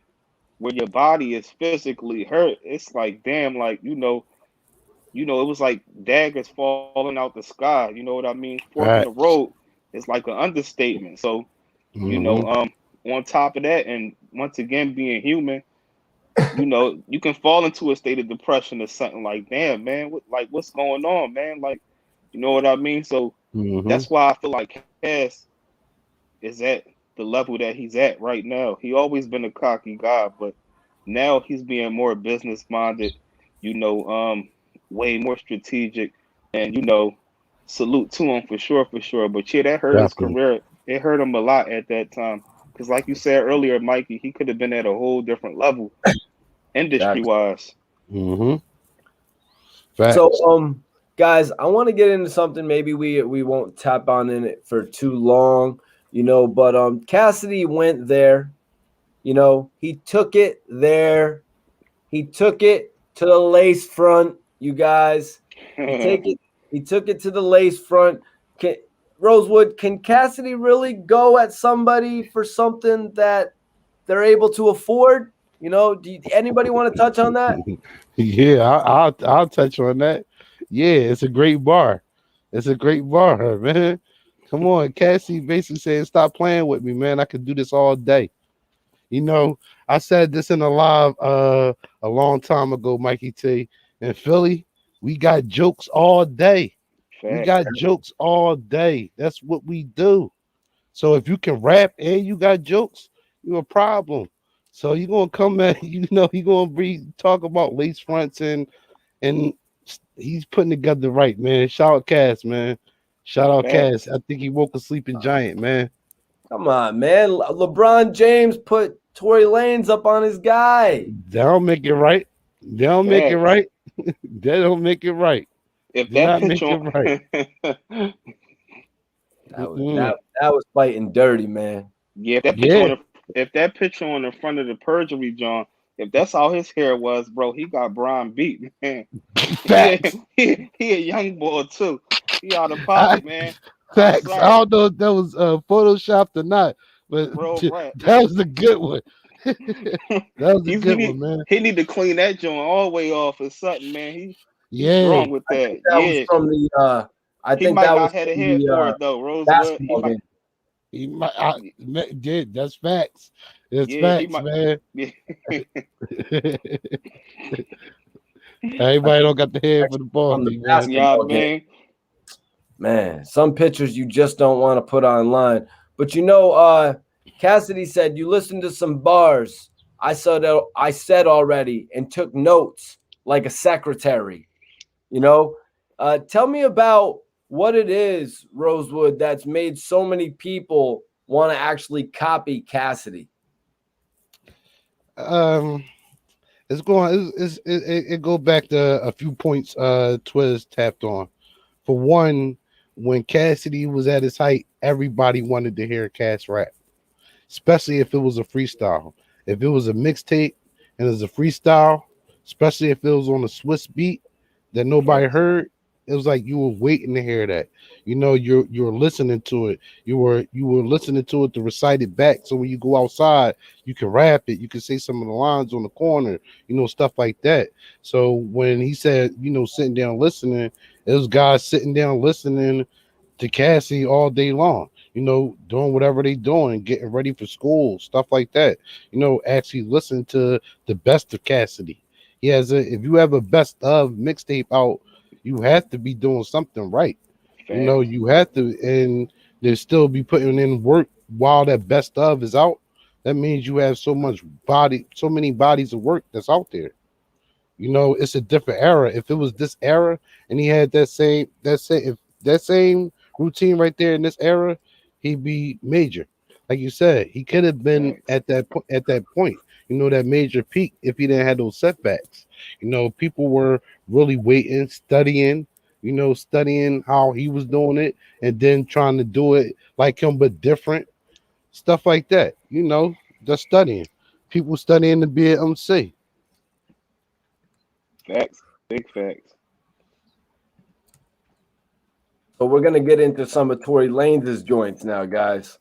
C: where your body is physically hurt, it's like damn, like it was like daggers falling out the sky. You know what I mean? Fork in the
D: Facts.
C: road is like an understatement. So you know,
D: Mm-hmm.
C: on top of that, and once again being human, you can fall into a state of depression or something like, damn, man, what's going on, man? Like, you know what I mean? So
D: Mm-hmm.
C: that's why I feel like Cass is at the level that he's at right now. He always been a cocky guy, but Now he's being more business minded, you know, way more strategic, and salute to him for sure, for sure. But yeah, that hurt his
D: Definitely.
C: career. It hurt him a lot at that time. Because like you said earlier, Mikey, he could have been at a whole different level industry
A: Facts.
C: wise.
D: Mm-hmm.
A: So,
D: Facts.
A: guys, I want to get into something. Maybe we won't tap on in it for too long, but Cassidy went there. He took it there. He took it to the lace front, you guys. He took it to the lace front. Rosewood, can Cassidy really go at somebody for something that they're able to afford? Anybody want to touch on that?
D: Yeah, I'll touch on that. Yeah, it's a great bar. It's a great bar, man. Come on, Cassie basically saying, "Stop playing with me, man. I could do this all day." I said this in a live a long time ago, Mikey T. In Philly, we got jokes all day. We
C: Facts.
D: got jokes all day. That's what we do. So if you can rap and you got jokes, you're a problem. So you're gonna come at you're gonna talk about lace fronts and he's putting together right, man. Shout out Cass, man. Shout out Cass.
C: Facts.
D: I think he woke a sleeping giant, man.
A: Come on, man. LeBron James put Tory Lanez up on his guy.
D: That don't make it right. They don't make it
C: Facts.
D: right. They don't make it right.
C: If
D: Do
C: that
D: not make
C: picture
D: it
C: on
D: right.
A: That was
D: Mm-mm.
A: that was fighting dirty, man.
C: Yeah,
D: Yeah,
C: if that picture on the front of the perjury, John, if that's all his hair was, bro, he got Brian beat, man. Yeah,
D: facts.
C: he a young boy too. He out of
D: I,
C: pocket, man. I'm
D: facts. I
C: sorry,
D: don't know if that was photoshopped or not, but
C: bro. Right.
D: that was a good one. That was a good one, man.
C: He need to clean that joint all the way off or something, man. He's
D: Yeah,
C: strong with
A: I think
C: that.
A: that was
C: Yeah,
A: from the I
C: he
A: think
C: might
A: that
C: not
A: was
C: have a
A: from
C: head for
A: the
C: it though. Rosewood, he
A: basketball
C: might.
A: game.
D: he might. Did that's facts. It's
C: Yeah, he
D: facts,
C: might.
D: man.
C: Yeah,
D: Everybody don't got the head for the
A: From the
D: party, man.
C: yeah,
A: basketball game.
C: man.
A: Man, some pictures you just don't want to put online. But Cassidy said you listened to some bars. I said already and took notes like a secretary. Tell me about what it is, Rosewood, that's made so many people want to actually copy Cassidy.
D: Um, it go back to a few points. Twizz tapped on. For one, when Cassidy was at his height, everybody wanted to hear Cass rap, especially if it was a freestyle. If it was a mixtape and it was a freestyle, especially if it was on a Swiss beat that nobody heard, it was like you were waiting to hear that. You're listening to it. You were listening to it to recite it back. So when you go outside, you can rap it. You can say some of the lines on the corner, stuff like that. So when he said, sitting down listening, it was guys sitting down listening to Cassie all day long, doing whatever they doing, getting ready for school, stuff like that. Actually listen to the best of Cassidy. If you have a best of mixtape out, you have to be doing something right.
C: Facts.
D: You have to, and they still be putting in work while that best of is out. That means you have so many bodies of work that's out there. It's a different era. If it was this era and he had that same routine right there in this era, he'd be major. Like you said, he could have been
C: Facts.
D: at that point, that major peak if he didn't have those setbacks. People were really waiting, studying how he was doing it and then trying to do it like him but different. Stuff like that. Just studying. People studying to be an MC.
C: Facts. Big facts.
A: So we're gonna get into some of Tory Lanez's joints now, guys.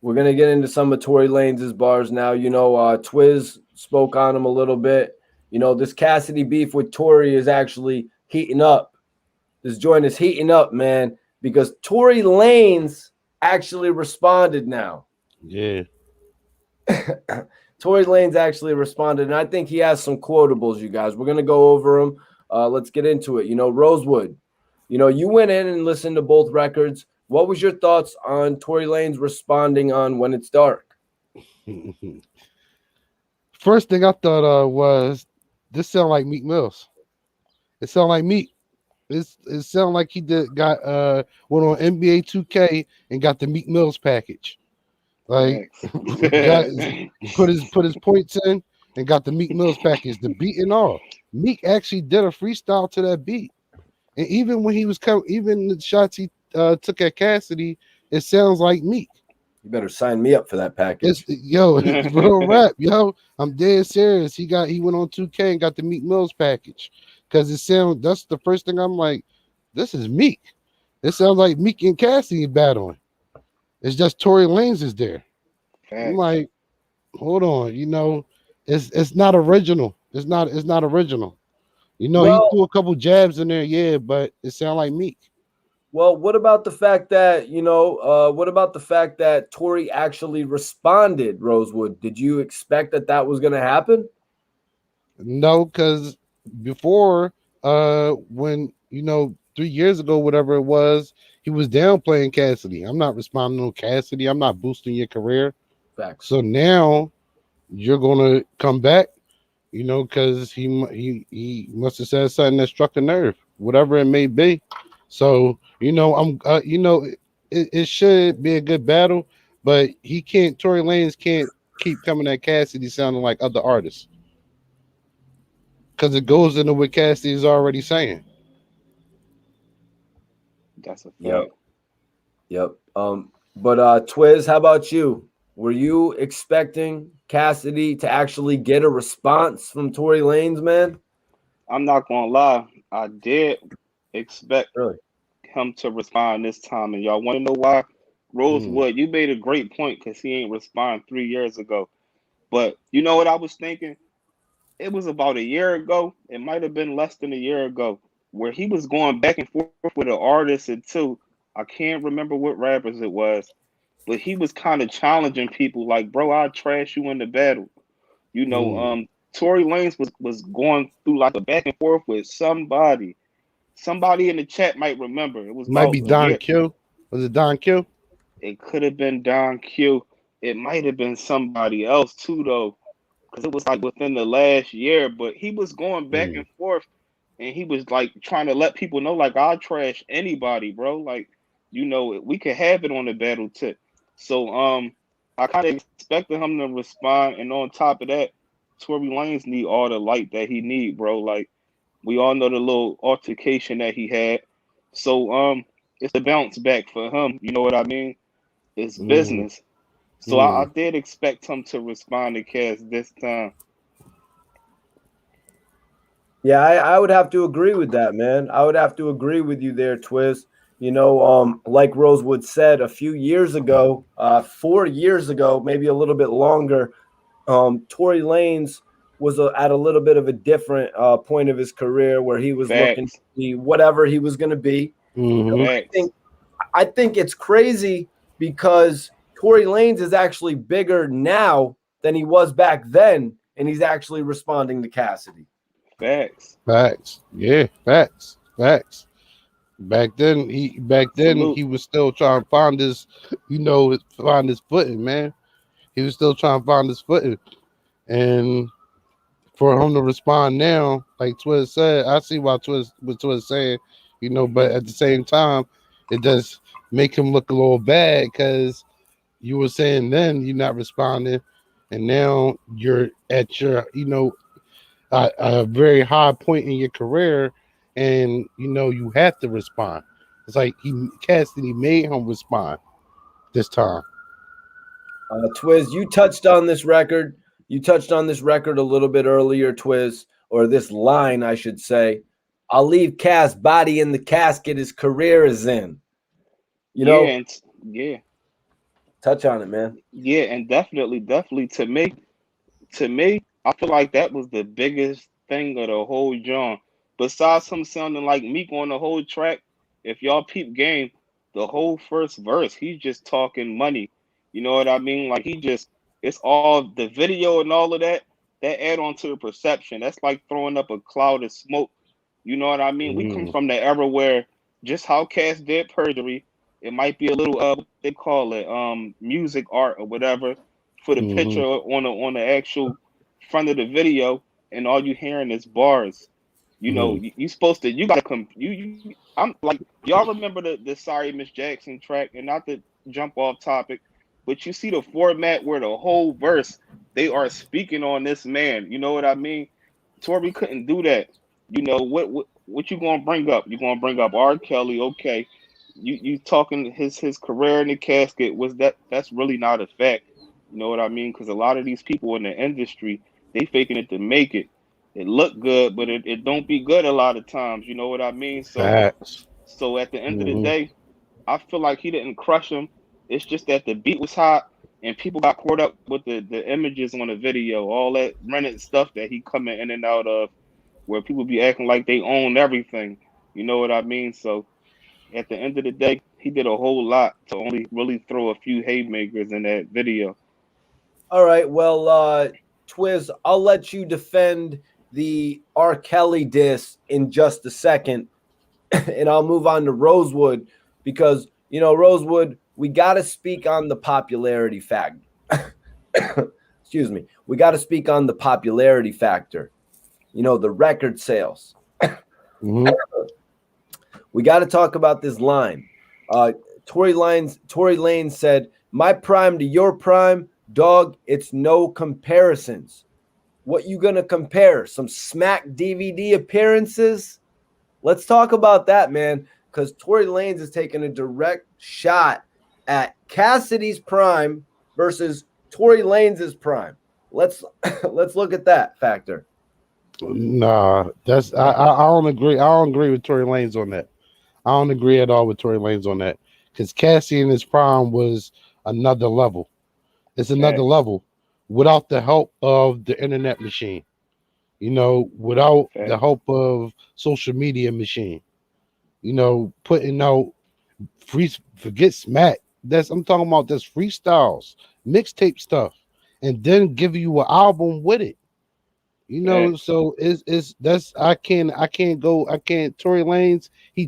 A: We're gonna get into some of Tory Lanez's bars now. Twizz spoke on him a little bit. This Cassidy beef with Tory is actually heating up. This joint is heating up, man, because Tory Lanez actually responded now.
D: Yeah.
A: Tory Lanez actually responded, and I think he has some quotables, you guys. We're gonna go over them. Let's get into it. Rosewood. You went in and listened to both records. What was your thoughts on Tory Lanez responding on When It's Dark?
D: First thing I thought was this sound like Meek Mills. It sound like Meek. It sound like he got went on NBA 2K and got the Meek Mills package. Like got put his points in and got the Meek Mills package, the beat and all. Meek actually did a freestyle to that beat. And even when he was even the shots he took at Cassidy, it sounds like Meek.
A: You better sign me up for that package.
D: It's real rap, yo. I'm dead serious. He went on 2K and got the Meek Mills package. Because that's the first thing I'm like, this is Meek. It sounds like Meek and Cassidy battling. It's just Tory Lanez is there. I'm like, hold on, it's not original. It's not original. He threw a couple jabs in there, yeah, but it sounds like Meek.
A: Well, what about the fact that, Tory actually responded, Rosewood? Did you expect that was going to happen?
D: No, because before, when, 3 years ago, whatever it was, he was downplaying Cassidy. I'm not responding to Cassidy. I'm not boosting your career.
A: Facts.
D: So now you're going to come back, because he must have said something that struck a nerve, whatever it may be. So, it should be a good battle, but Tory Lanez can't keep coming at Cassidy sounding like other artists. Because it goes into what Cassidy is already saying.
C: That's a fact.
A: Yep. But Twizz, how about you? Were you expecting Cassidy to actually get a response from Tory Lanez, man?
C: I'm not gonna lie, I did expect
A: Really?
C: him to respond this time, and y'all want to know why? Rosewood, you made a great point because he ain't respond 3 years ago. But you know what I was thinking? It was about a year ago. It might have been less than a year ago, where he was going back and forth with an artist and two. I can't remember what rappers it was, but he was kind of challenging people like, bro, I'll trash you in the battle. Tory Lanez was going through like a back and forth with somebody. Somebody in the chat might remember. It was
D: might be Don Q. Was it Don Q?
C: It could have been Don Q. It might have been somebody else too, though, because it was like within the last year. But he was going back and forth, and he was like trying to let people know, like, I'll trash anybody, bro. Like, we could have it on the battle tip. So I kind of expected him to respond, and on top of that, Tory Lanez need all the light that he need, bro. Like, we all know the little altercation that he had. So it's a bounce back for him. You know what I mean? It's business. So I did expect him to respond to Cass this time.
A: Yeah, I would have to agree with that, man. I would have to agree with you there, Twizz. Like Rosewood said a few years ago, 4 years ago, maybe a little bit longer, Tory Lanez was at a little bit of a different point of his career where he was looking to be whatever he was going to be. I think it's crazy because Tory Lanez is actually bigger now than he was back then, and he's actually responding to Cassidy.
C: Facts.
D: Yeah, facts. Back then he was still trying to find his footing, man. He was still trying to find his footing. And for him to respond now, like Twizz said, I see what Twizz is saying, but at the same time, it does make him look a little bad because you were saying then you're not responding, and now you're at your, a very high point in your career, and you have to respond. It's like Cassidy made him respond this time.
A: Twizz, you touched on this record. You touched on this record a little bit earlier, Twizz, or this line, I should say. I'll leave Cass' body in the casket his career is in.
C: Yeah.
A: Touch on it, man.
C: Yeah, and definitely to me, I feel like that was the biggest thing of the whole genre. Besides him sounding like Meek on the whole track, if y'all peep game, the whole first verse, he's just talking money. You know what I mean? Like it's all the video and all of that add on to the perception. That's like throwing up a cloud of smoke. You know what I mean? We come from the era where just how Cass did Perjury, it might be a little what they call it, music art or whatever for the picture on the actual front of the video, and all you hearing is bars. You know, you supposed to, you gotta come. I'm like, y'all remember the Sorry Miss Jackson track, and not to jump off topic, but you see the format where the whole verse they are speaking on this man. You know what I mean? Tory couldn't do that. You know what you gonna bring up? You gonna bring up R. Kelly? Okay, you talking his career in the casket was that's really not a fact. You know what I mean? Because a lot of these people in the industry, they faking it to make it. It look good, but it don't be good a lot of times. You know what I mean?
D: Facts.
C: So at the end of the day, I feel like he didn't crush him. It's just that the beat was hot and people got caught up with the images on the video, all that rented stuff that he coming in and out of, where people be acting like they own everything. You know what I mean? So at the end of the day, he did a whole lot to only really throw a few haymakers in that video.
A: All right, well, Twizz, I'll let you defend the R. Kelly diss in just a second, and I'll move on to Rosewood because, you know, Rosewood, we got to speak on the popularity factor. Excuse me. We got to speak on the popularity factor, you know, the record sales. We got to talk about this line. Tory Lanez said, "My prime to your prime, dog, it's no comparisons." What you gonna compare? Some Smack DVD appearances? Let's talk about that, man, because Tory Lanez is taking a direct shot at Cassidy's prime versus Tory Lanez's prime. Let's look at that factor.
D: Nah, that's I don't agree. I don't agree with Tory Lanez on that. I don't agree at all with Tory Lanez on that because Cassie in his prime was another level. It's another level without the help of the internet machine. You know, without the help of social media machine. You know, putting out forget Smack. I'm talking about this freestyles, mixtape stuff, and then give you an album with it. You know, so I can't Tory Lanez, he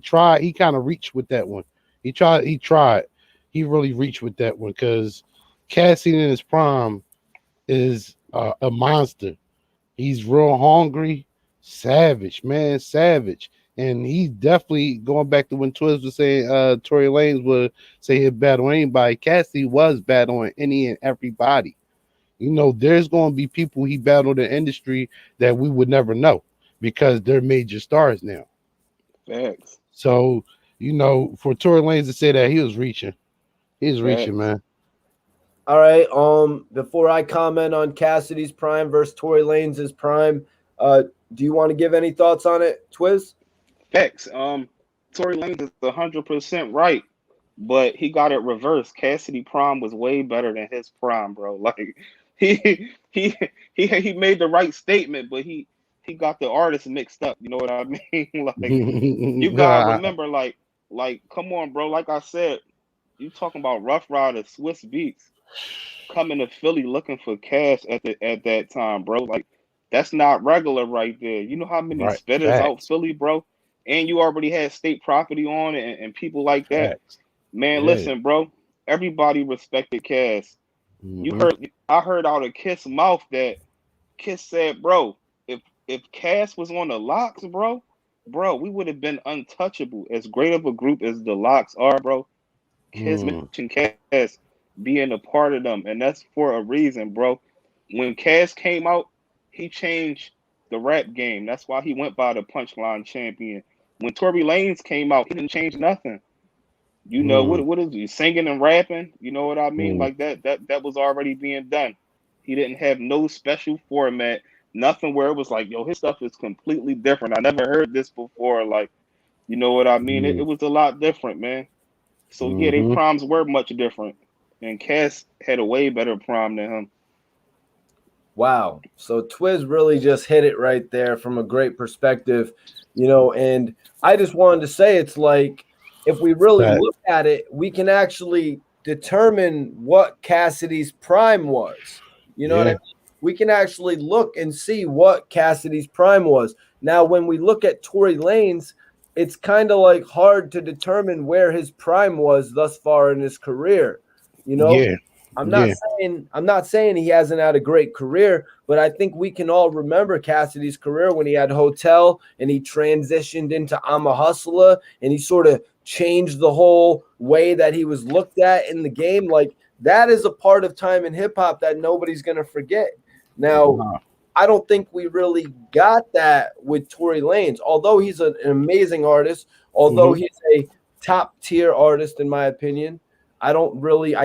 D: kind of reached with that one. He really reached with that one because Cassie in his prime is a monster. He's real hungry, savage, man, savage. And he's definitely going back to when Twizz was saying Tory Lanez would say he'd battle anybody. Cassidy was battling any and everybody. You know, there's going to be people he battled in the industry that we would never know because they're major stars now.
C: Facts.
D: So, you know, for Tory Lanez to say that, he was reaching. He's reaching, man.
A: All right. Before I comment on Cassidy's prime versus Tory Lanez's prime, do you want to give any thoughts on it, Twizz?
C: Facts. Tory Lanez is 100% right, but he got it reversed. Cassidy prime was way better than his prime, bro. Like he made the right statement, but he got the artists mixed up. You know what I mean? Like you gotta remember, like come on, bro. Like I said, you talking about Rough Rider, Swiss Beats coming to Philly looking for cash at that time, bro. Like that's not regular right there. You know how many spitters out Philly, bro? And you already had state property on it and people like that. Man, listen, bro. Everybody respected Cass. I heard out of Kiss' mouth that Kiss said, bro, if Cass was on the Locks, bro, we would have been untouchable. As great of a group as the Locks are, bro. Kiss mentioned Cass being a part of them, and that's for a reason, bro. When Cass came out, he changed the rap game. That's why he went by the Punchline Champion. When Tory Lanez came out, he didn't change nothing. You know what is he singing and rapping? You know what I mean? Like that was already being done. He didn't have no special format, nothing where it was like, yo, his stuff is completely different. I never heard this before. Like, you know what I mean? It was a lot different, man. So yeah, their primes were much different, and Cass had a way better prime than him.
A: Wow. So Twizz really just hit it right there from a great perspective, you know, and I just wanted to say it's like if we really look at it, we can actually determine what Cassidy's prime was. You know what I mean? We can actually look and see what Cassidy's prime was. Now, when we look at Tory Lanez, it's kind of like hard to determine where his prime was thus far in his career, you know? I'm not saying he hasn't had a great career, but I think we can all remember Cassidy's career when he had Hotel and he transitioned into I'm a Hustler and he sort of changed the whole way that he was looked at in the game. Like that is a part of time in hip hop that nobody's going to forget. Now, I don't think we really got that with Tory Lanez, although he's an amazing artist, although he's a top tier artist, in my opinion. I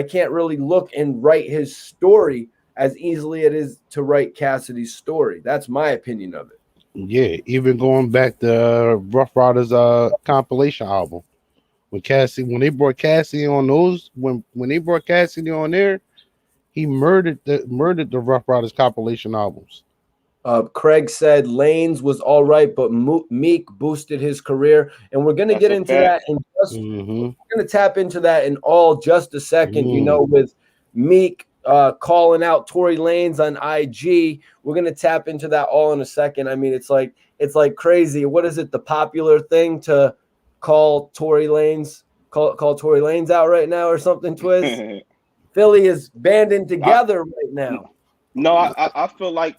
A: can't really look and write his story as easily as it is to write Cassidy's story. That's my opinion of it.
D: Yeah, even going back to Rough Riders compilation album. When they brought Cassidy on those, when they brought Cassidy on there, he murdered the Rough Riders compilation albums.
A: Craig said Lanez was all right, but Meek boosted his career, and we're gonna get into that. And we're gonna tap into that in just a second. You know, with Meek calling out Tory Lanez on IG, we're gonna tap into that all in a second. I mean, it's like crazy. What is it? The popular thing to call Tory Lanez out right now or something? Twizz. Philly is banding together right now.
C: No, I feel like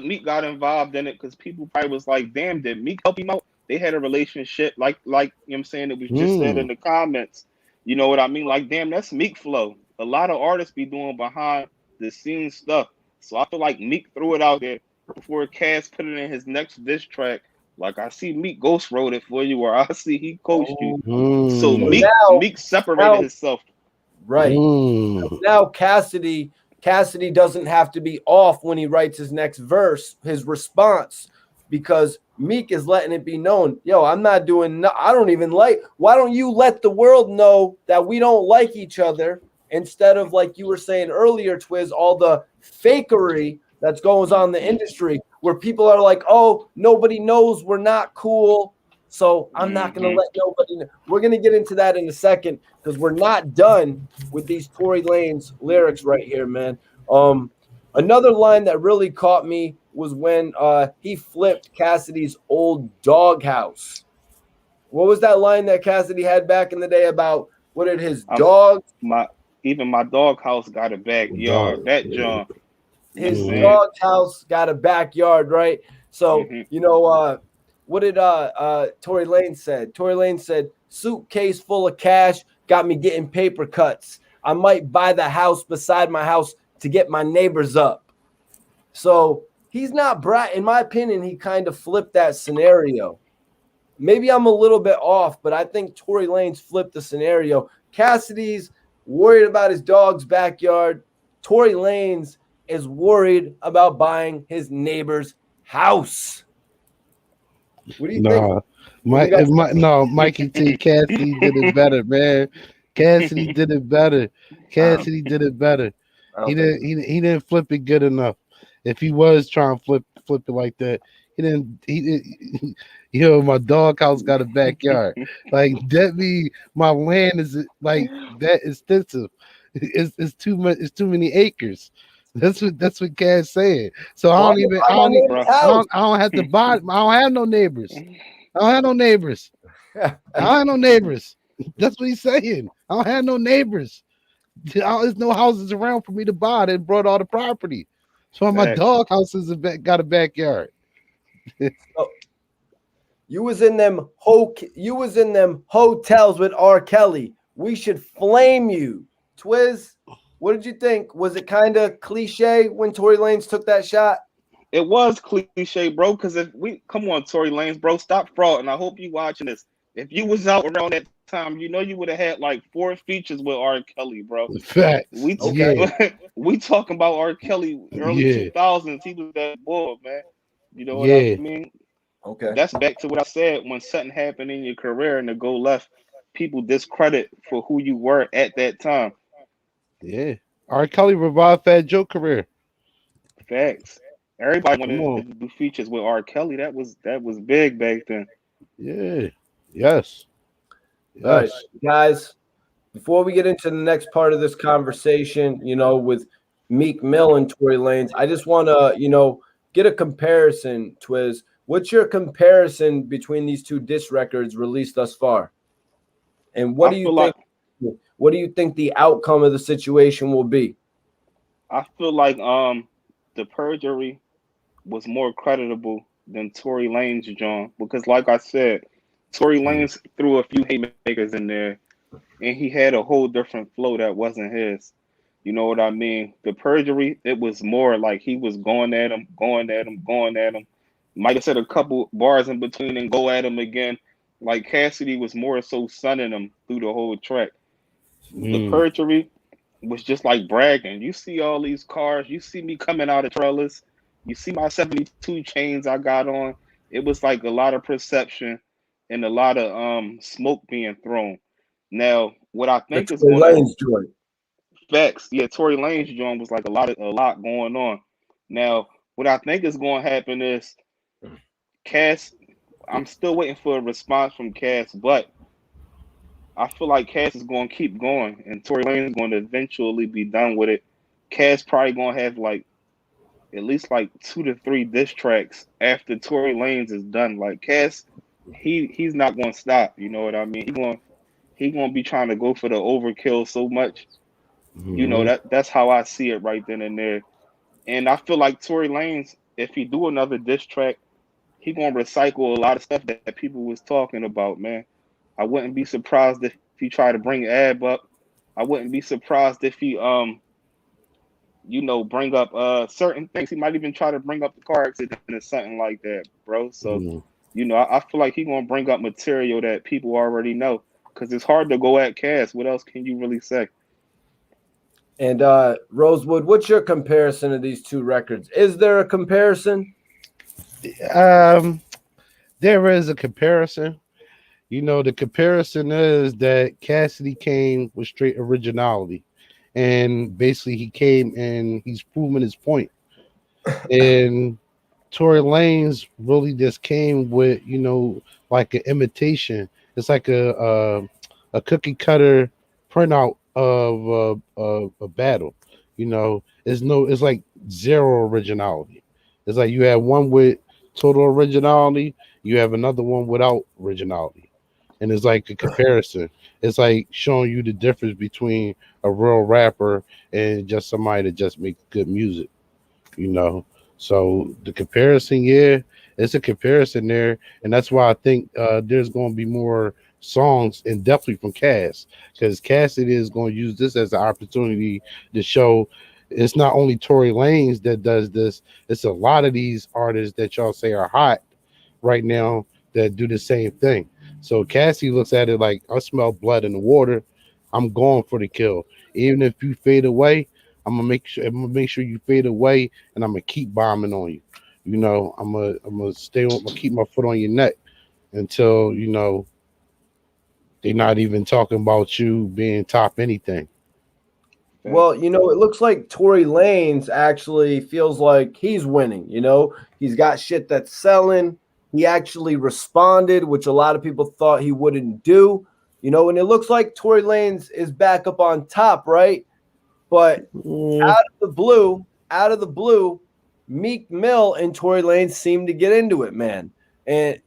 C: Meek got involved in it because people probably was like, damn, did Meek help him out? They had a relationship like you know what I'm saying, it was just said in the comments. You know what I mean? Like, damn, that's Meek flow. A lot of artists be doing behind the scenes stuff. So I feel like Meek threw it out there before Cass put it in his next diss track. Like, I see Meek ghost wrote it for you, or I see he coached you. So Meek separated himself.
A: Right. Now Cassidy doesn't have to be off when he writes his next verse, his response, because Meek is letting it be known, yo, I'm not doing I don't even like, why don't you let the world know that we don't like each other instead of, like you were saying earlier, Twizz, all the fakery that goes on in the industry where people are like, oh, nobody knows we're not cool, so I'm not going to let nobody know. We're going to get into that in a second because we're not done with these Tory Lanez lyrics right here, man. Another line that really caught me was when he flipped Cassidy's old doghouse. What was that line that Cassidy had back in the day about what did his dog?
C: My doghouse got a backyard. That John.
A: His doghouse got a backyard, right? So you know what did Tory Lanez said? Tory Lanez said, "Suitcase full of cash got me getting paper cuts. I might buy the house beside my house to get my neighbors up." So he's not bright. In my opinion, he kind of flipped that scenario. Maybe I'm a little bit off, but I think Tory Lanez flipped the scenario. Cassidy's worried about his dog's backyard. Tory Lanez is worried about buying his neighbor's house. What do you think?
D: Mikey T. Cassidy did it better, man. Cassidy did it better. He didn't flip it good enough. If he was trying to flip it like that, he didn't. My doghouse got a backyard. Like that mean my land is like that extensive. It's too much. It's too many acres. That's what Cass saying. So I don't have to buy. I don't have no neighbors. I don't have no neighbors. That's what he's saying. I don't have no neighbors. There's no houses around for me to buy that brought all the property. So my dog house got a backyard.
A: You was in them hotels with R. Kelly. We should flame you. Twizz, what did you think? Was it kind of cliche when Tory Lanez took that shot?
C: It was cliche, bro, because come on, Tory Lanez, bro, stop frauding. I hope you watching this. If you was out around that time, you know you would have had like 4 features with R. Kelly, bro.
D: Facts.
C: We talking about R. Kelly early 2000s. He was that boy, man. You know what I mean?
A: Okay.
C: That's back to what I said. When something happened in your career and to go left, people discredit for who you were at that time.
D: Yeah. R. Kelly revived Fat Joe career.
C: Facts. Everybody wanted to do features with R. Kelly. That was big back then.
D: Yeah. Yes.
A: All right, guys, before we get into the next part of this conversation, with Meek Mill and Tory Lanez, I just want to, get a comparison, Twizz. What's your comparison between these two diss records released thus far? And what do you think? What do you think the outcome of the situation will be?
C: I feel like the perjury was more creditable than Tory Lanez John because, like I said, Tory Lanez threw a few haymakers in there, and he had a whole different flow that wasn't his. You know what I mean? The perjury, it was more like he was going at him, going at him, going at him. Might have said a couple bars in between and go at him again. Like Cassidy was more so sunning him through the whole track. The perjury was just like bragging. You see all these cars, you see me coming out of trailers, you see my 72 chains I got on. It was like a lot of perception and a lot of smoke being thrown. Now, what I think is
A: Tory
C: going
A: Lanez joint.
C: facts, yeah, Tory Lanez joint was like a lot going on. Now, what I think is going to happen is Cass. I'm still waiting for a response from Cass, but I feel like Cass is going to keep going, and Tory Lanez is going to eventually be done with it. Cass probably going to have like at least like 2 to 3 diss tracks after Tory Lanez is done. Like Cass, he's not going to stop. You know what I mean? He going to be trying to go for the overkill so much. You know that's how I see it right then and there. And I feel like Tory Lanez, if he do another diss track, he gonna recycle a lot of stuff that people was talking about, man. I wouldn't be surprised if he tried to bring Ab up. I wouldn't be surprised if he bring up certain things. He might even try to bring up the car accident or something like that, bro. So I feel like he gonna bring up material that people already know. Cause it's hard to go at Cass. What else can you really say?
A: And Rosewood, what's your comparison of these two records? Is there a comparison?
D: There is a comparison. The comparison is that Cassidy came with straight originality, and basically he came and he's proven his point. And Tory Lanez really just came with like an imitation. It's like a cookie cutter printout of a battle. It's like zero originality. It's like you have one with total originality, you have another one without originality, and it's like a comparison. It's like showing you the difference between a real rapper and just somebody that just makes good music. So the comparison, it's a comparison there, and that's why I think there's going to be more songs, and definitely from Cass, because Cassidy is going to use this as an opportunity to show it's not only Tory Lanez that does this, it's a lot of these artists that y'all say are hot right now that do the same thing. So Cassidy looks at it like, I smell blood in the water, I'm going for the kill. Even if you fade away, I'm gonna make sure you fade away, and I'm gonna keep bombing on you. I'm gonna keep my foot on your neck until they're not even talking about you being top anything.
A: Well, it looks like Tory Lanez actually feels like he's winning. He's got shit that's selling. He actually responded, which a lot of people thought he wouldn't do. And it looks like Tory Lanez is back up on top, right? But out of the blue, Meek Mill and Tory Lanez seem to get into it, man. And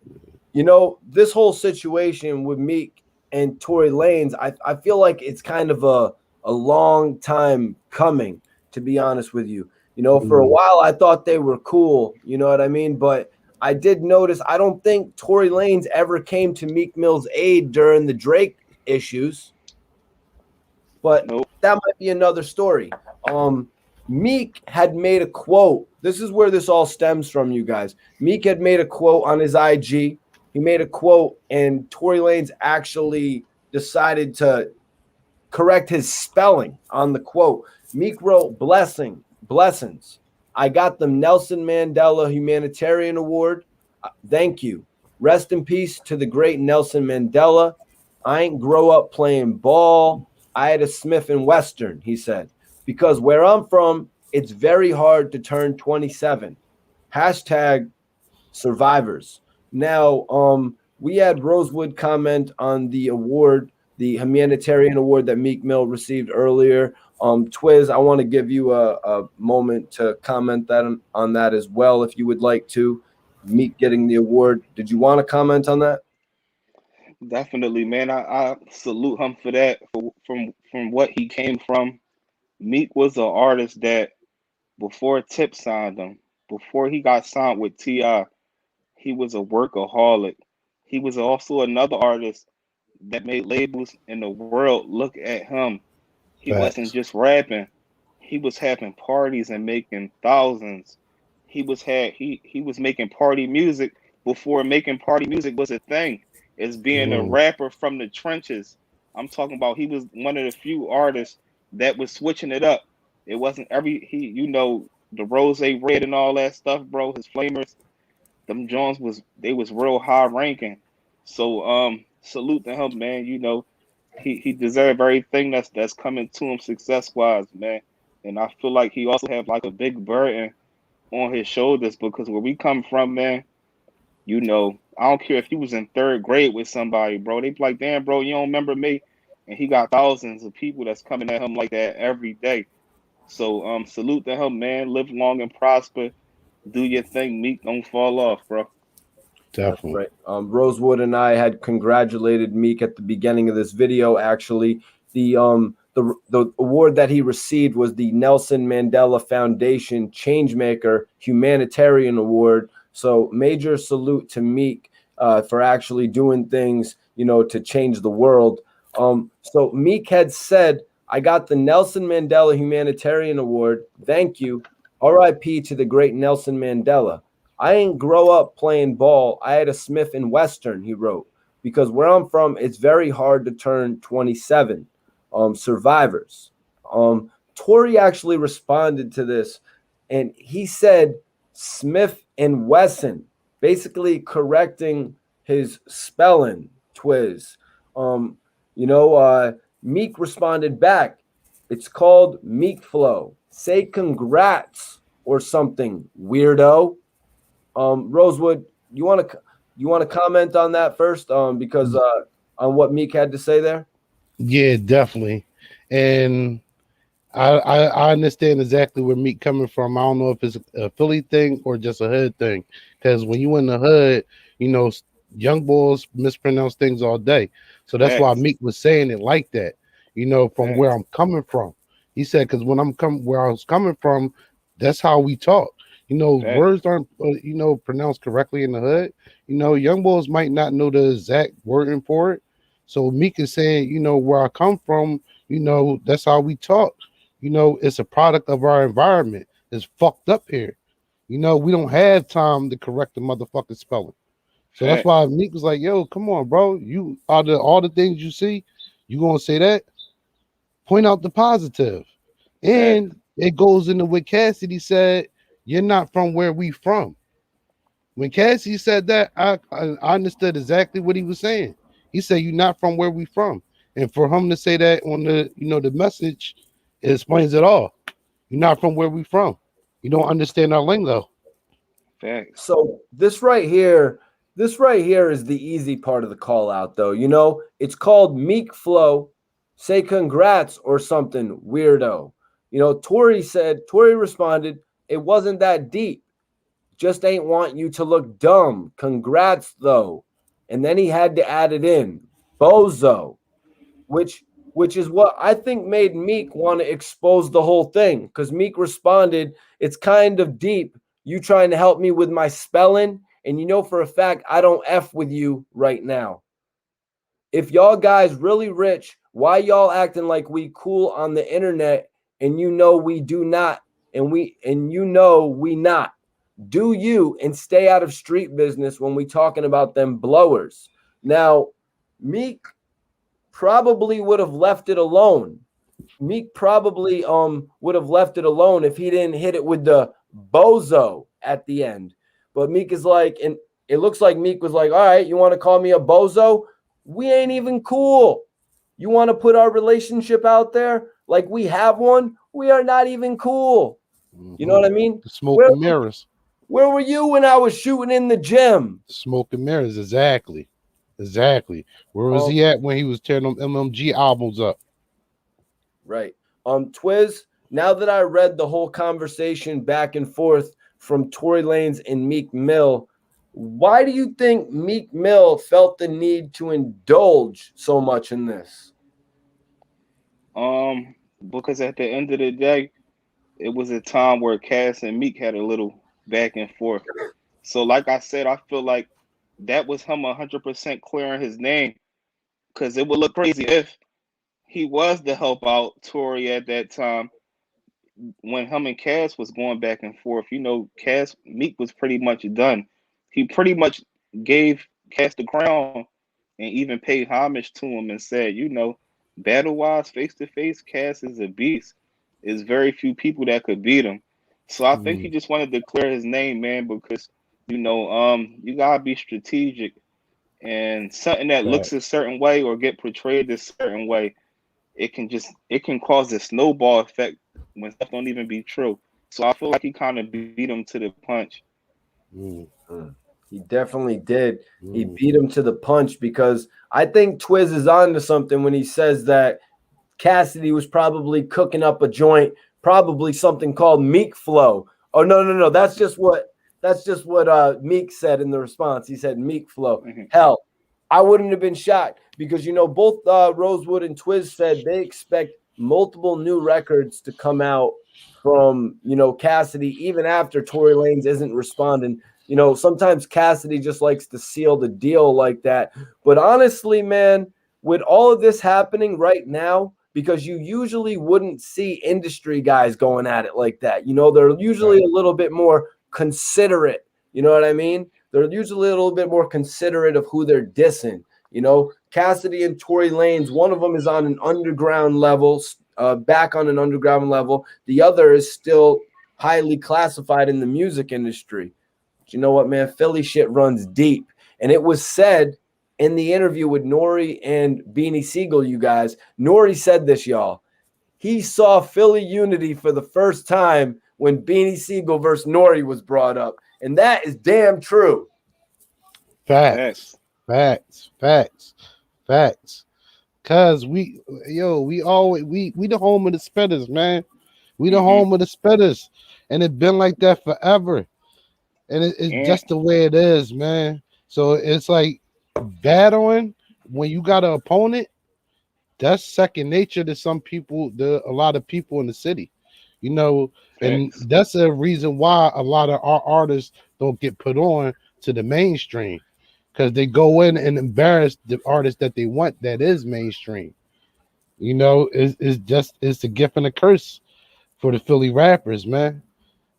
A: this whole situation with Meek and Tory Lanez, I feel like it's kind of a long time coming, to be honest with you. For a while I thought they were cool, you know what I mean? But I did notice, I don't think Tory Lanez ever came to Meek Mill's aid during the Drake issues. But that might be another story. Meek had made a quote. This is where this all stems from, you guys. Meek had made a quote on his IG. He made a quote, and Tory Lanez actually decided to correct his spelling on the quote. Meek wrote, blessings. I got the Nelson Mandela Humanitarian Award. Thank you. Rest in peace to the great Nelson Mandela. I ain't grow up playing ball. I had a Smith and Western, he said, because where I'm from, it's very hard to turn 27. Hashtag survivors. Now, we had Rosewood comment on the award, the humanitarian award that Meek Mill received earlier. Twizz, I want to give you a moment to comment on that as well, if you would like to. Meek getting the award. Did you want to comment on that?
C: Definitely, man. I salute him for that. From what he came from. Meek was an artist that before Tip signed him, before he got signed with Ti, he was a workaholic. He was also another artist that made labels in the world look at him. He wasn't
D: Facts.
C: just rapping. He was having parties and making thousands. He was making party music before making party music was a thing. As being a
D: Mm,
C: rapper from the trenches. I'm talking about he was one of the few artists that was switching it up. It wasn't the Rose Red and all that stuff, bro. His flamers, them Jones was real high ranking. So salute to him, man. He deserved everything that's coming to him success wise, man. And I feel like he also have like a big burden on his shoulders because where we come from, man, I don't care if he was in third grade with somebody, bro. They be like, damn, bro, you don't remember me? And he got thousands of people that's coming at him like that every day. So salute to him, man. Live long and prosper. Do your thing, Meek. Don't fall off, bro.
A: That's
D: definitely.
A: right. Rosewood and I had congratulated Meek at the beginning of this video. Actually, the award that he received was the Nelson Mandela Foundation Changemaker Humanitarian Award. So major salute to Meek for actually doing things, to change the world. So Meek had said, "I got the Nelson Mandela Humanitarian Award. Thank you. R.I.P. to the great Nelson Mandela. I ain't grow up playing ball. I had a Smith and Western," he wrote, "because where I'm from, it's very hard to turn 27. Survivors." Tory actually responded to this, and he said Smith and Wesson, basically correcting his spelling, Twizz. Meek responded back, "It's called Meek Flow. Say congrats or something, weirdo." Rosewood, you want to comment on that first? Because on what Meek had to say there.
D: Yeah, definitely. And I understand exactly where Meek coming from. I don't know if it's a Philly thing or just a hood thing. Because when you in the hood, you know, young boys mispronounce things all day. So that's why
C: Facts.
D: Meek was saying it like that. From where
C: Facts.
D: I'm coming from. He said, because when where I was coming from, that's how we talk.
C: Facts.
D: Words aren't pronounced correctly in the hood. Young boys might not know the exact wording for it. So Meek is saying, where I come from, that's how we talk. It's a product of our environment. It's fucked up here. We don't have time to correct the motherfucking spelling. So that's
C: Facts.
D: why Meek was like, yo, come on, bro. You are all the things you see, you gonna say that? Point out the positive.
C: Facts.
D: And it goes into what Cassidy said, you're not from where we from. When Cassidy said that, I understood exactly what he was saying. He said, you're not from where we from. And for him to say that on the message, it explains it all. You're not from where we from. You don't understand our lingo.
C: Facts.
A: So this right here is the easy part of the call out, though. It's called Meek Flow. Say congrats or something, weirdo. Tory responded, "It wasn't that deep. Just ain't want you to look dumb. Congrats, though." And then he had to add it in, bozo, which is what I think made Meek want to expose the whole thing. Because Meek responded, "It's kind of deep. You trying to help me with my spelling? And for a fact, I don't F with you right now. If y'all guys really rich, why y'all acting like we cool on the internet and we do not, and we not? Do you and stay out of street business when we talking about them blowers." Now, Meek probably would have left it alone. Meek probably would have left it alone if he didn't hit it with the bozo at the end. But Meek is like, and it looks like Meek was like, "All right, you want to call me a bozo? We ain't even cool. You want to put our relationship out there like we have one? We are not even cool." You know what I mean?
D: The smoke
A: Where
D: and mirrors.
A: where were you when I was shooting in the gym?
D: Smoke and mirrors, exactly. Exactly. Where was he at when he was tearing them MMG albums up?
A: Right. Twizz, now that I read the whole conversation back and forth from Tory Lanez and Meek Mill, Why do you think Meek Mill felt the need to indulge so much in this?
C: Because at the end of the day, it was a time where Cass and Meek had a little back and forth. So, like I said, I feel like that was him 100% clearing his name, because it would look crazy if he was to help out Tory at that time when him and Cass was going back and forth. Meek was pretty much done. He pretty much gave Cass the crown and even paid homage to him and said, battle wise, face to face, Cass is a beast. There's very few people that could beat him. So I think he just wanted to clear his name, man, because you gotta be strategic, and something that looks a certain way or get portrayed a certain way, it can cause a snowball effect when stuff don't even be true. So I feel like he kind of beat him to the punch.
A: He definitely did. He beat him to the punch, because I think Twizz is on to something when he says that Cassidy was probably cooking up a joint, probably something called Meek Flow. Oh, no. That's just what Meek said in the response. He said Meek Flow. Hell, I wouldn't have been shocked, because, both Rosewood and Twizz said they expect multiple new records to come out from, Cassidy, even after Tory Lanez isn't responding. Sometimes Cassidy just likes to seal the deal like that. But honestly, man, with all of this happening right now, because you usually wouldn't see industry guys going at it like that. They're usually a little bit more considerate. You know what I mean? They're usually a little bit more considerate of who they're dissing. Cassidy and Tory Lanez, one of them is on an underground level, back on an underground level. The other is still highly classified in the music industry. But you know what, man? Philly shit runs deep. And it was said in the interview with Nori and Beanie Siegel, you guys, Nori said this, y'all. He saw Philly unity for the first time when Beanie Siegel versus Nori was brought up. And that is damn true.
D: Facts. Cause we the home of the spitters, man. We the home of the spitters. And it's been like that forever. And it's just the way it is, man. So it's like battling when you got an opponent, that's second nature to some people, a lot of people in the city, and that's a reason why a lot of our artists don't get put on to the mainstream, because they go in and embarrass the artist that they want that is mainstream. It's a gift and a curse for the Philly rappers, man.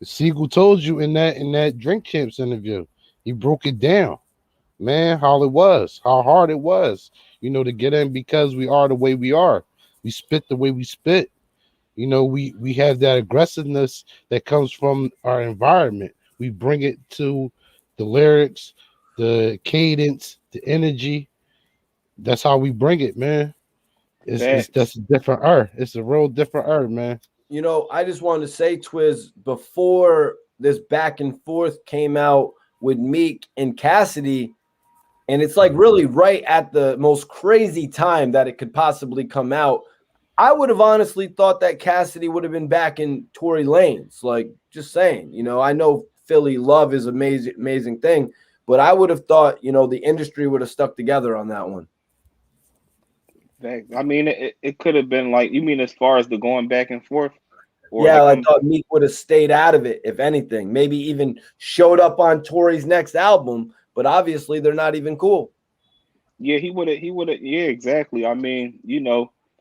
D: Siegel told you in that Drink Champs interview, he broke it down, man, how hard it was, to get in, because we are the way we are. We spit the way we spit. We have that aggressiveness that comes from our environment. We bring it to the lyrics, the cadence, the energy. That's how we bring it, man. That's a different art. It's a real different art, man.
A: I just wanted to say, Twizz, before this back and forth came out with Meek and Cassidy, and it's like really right at the most crazy time that it could possibly come out, I would have honestly thought that Cassidy would have been back in Tory Lanez. Like, just saying, I know Philly love is amazing thing, but I would have thought, the industry would have stuck together on that one.
C: I mean, it could have been like, you mean as far as the going back and forth?
A: Yeah, I thought Meek would have stayed out of it, if anything. Maybe even showed up on Tory's next album, but obviously they're not even cool.
C: Yeah, he would have. Yeah, exactly. I mean,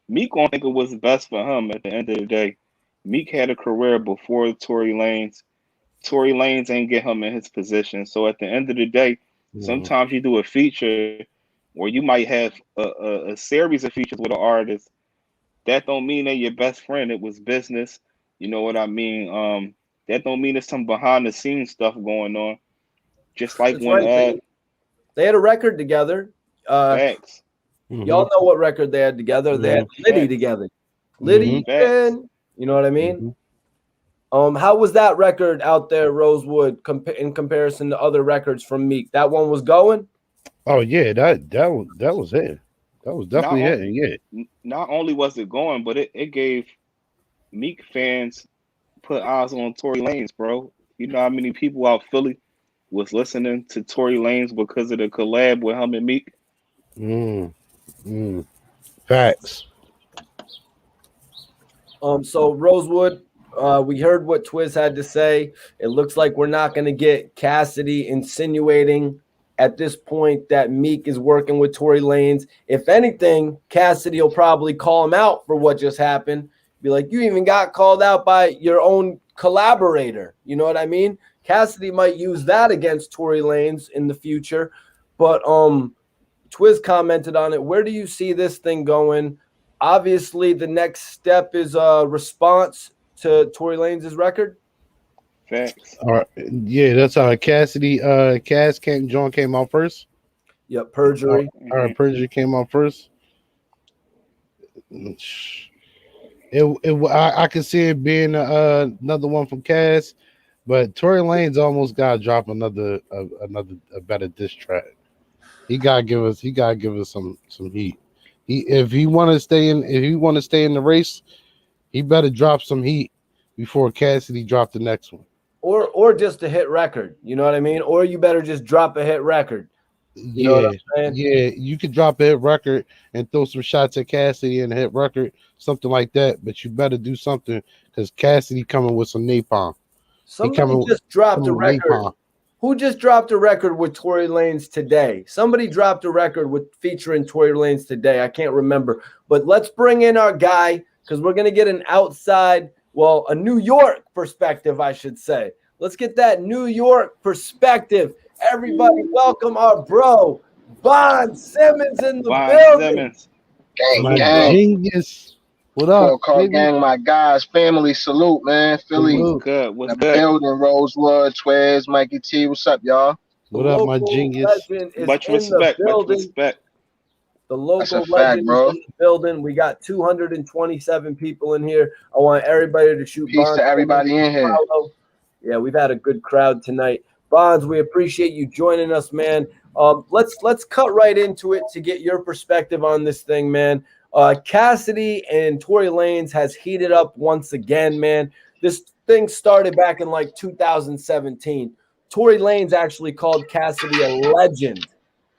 C: Meek won't think it was best for him at the end of the day. Meek had a career before Tory Lanez. Tory Lanez ain't get him in his position. So at the end of the day, sometimes you do a feature, or you might have a series of features with an artist. That don't mean they're your best friend. It was business. You know what I mean? That don't mean there's some behind the scenes stuff going on. Just like when
A: they had a record together.
C: Facts.
A: Y'all know what record they had together. They had Liddy together. Liddy, you know what I mean? How was that record out there, Rosewood, in comparison to other records from Meek? That one was going?
D: Oh yeah, that was it. That was definitely it. Yeah.
C: Not only was it going, but it gave Meek fans put eyes on Tory Lanez, bro. You know how many people out Philly was listening to Tory Lanez because of the collab with him and Meek.
D: Facts.
A: So Rosewood, we heard what Twizz had to say. It looks like we're not going to get Cassidy insinuating at this point that Meek is working with Tory Lanez. If anything, Cassidy will probably call him out for what just happened. Be like, you even got called out by your own collaborator. You know what I mean? Cassidy might use that against Tory Lanez in the future. But Twizz commented on it. Where do you see this thing going? Obviously, the next step is a response to Tory Lanez's record.
C: Facts.
D: All right. Yeah, that's how Cassidy John came out first.
A: Yep, Perjury.
D: All right, Perjury came out first. I could see it being another one from Cass, but Tory Lanez almost got to drop another better diss track. He gotta give us some heat. If he want to stay in the race, he better drop some heat before Cassidy drop the next one.
A: Or just a hit record, you know what I mean? Or you better just drop a hit record. You know what I'm saying?
D: Yeah, you could drop a hit record and throw some shots at Cassidy and a hit record, something like that. But you better do something because Cassidy coming with some napalm.
A: Somebody just dropped a record. Napalm. Who just dropped a record with Tory Lanez today? Somebody dropped a record with featuring Tory Lanez today. I can't remember. But let's bring in our guy because we're going to get an outside, a New York perspective, I should say. Let's get that New York perspective. Everybody welcome our bro, Bond Simmons in the building.
B: Gang.
D: Genius. What up?
B: Call gang, my guys, family salute, man. Philly,
C: good. What's good?
B: Building, Rosewood, Twizz, Mikey T. What's up, y'all?
D: What up, my genius?
C: Much respect.
A: The local legend is in the building. We got 227 people in here. I want everybody to shoot.
B: Peace to everybody in here.
A: Yeah, we've had a good crowd tonight. Bonds, we appreciate you joining us, man. Let's cut right into it to get your perspective on this thing, man. Cassidy and Tory Lanez has heated up once again, man. This thing started back in like 2017. Tory Lanez actually called Cassidy a legend.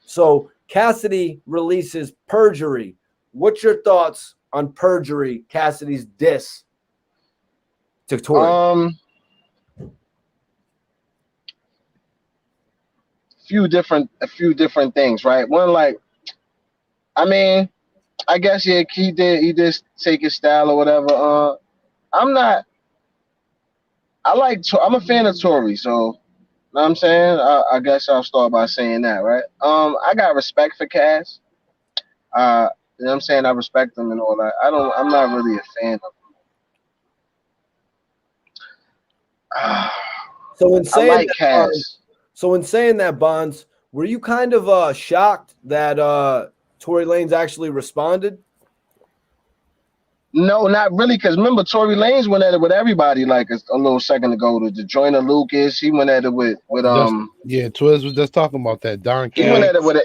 A: So Cassidy releases Perjury. What's your thoughts on Perjury, Cassidy's diss to Tory?
B: A few different things, right? One, I guess he did take his style or whatever. I'm a fan of Tory, so you know what I'm saying? I guess I'll start by saying that, right? I got respect for Cass. You know what I'm saying? I respect him and all that. I'm not really a fan of him.
A: So in saying
B: Cass.
A: So in saying that, Bonds, were you kind of shocked that Tory Lanez actually responded?
B: No, not really, because remember, Tory Lanez went at it with everybody like a little second ago. To Joyner Lucas, he went at it with
D: Twizz was just talking about that. Don King.
B: He went at it with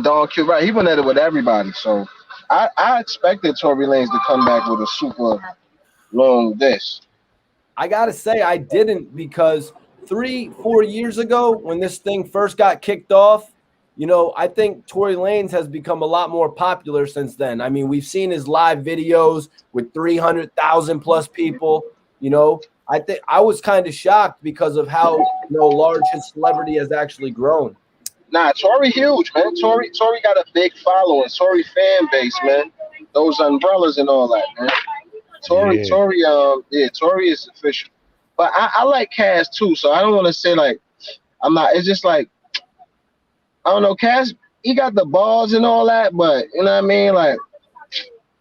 B: Don Q, right? He went at it with everybody. So I expected Tory Lanez to come back with a super long diss.
A: I gotta say I didn't, because 3-4 years ago when this thing first got kicked off, you know, I think Tory Lanez has become a lot more popular since then. I mean, we've seen his live videos with 300,000 plus people. You know, I think I was kind of shocked because of how large his celebrity has actually grown.
B: Nah, Tory huge, man. Tory got a big following. Tory fan base, man. Those umbrellas and all that, man. Tory is official. But I like Cass too, so I don't want to say I'm not. It's just I don't know. Cass, he got the balls and all that, but you know what I mean. I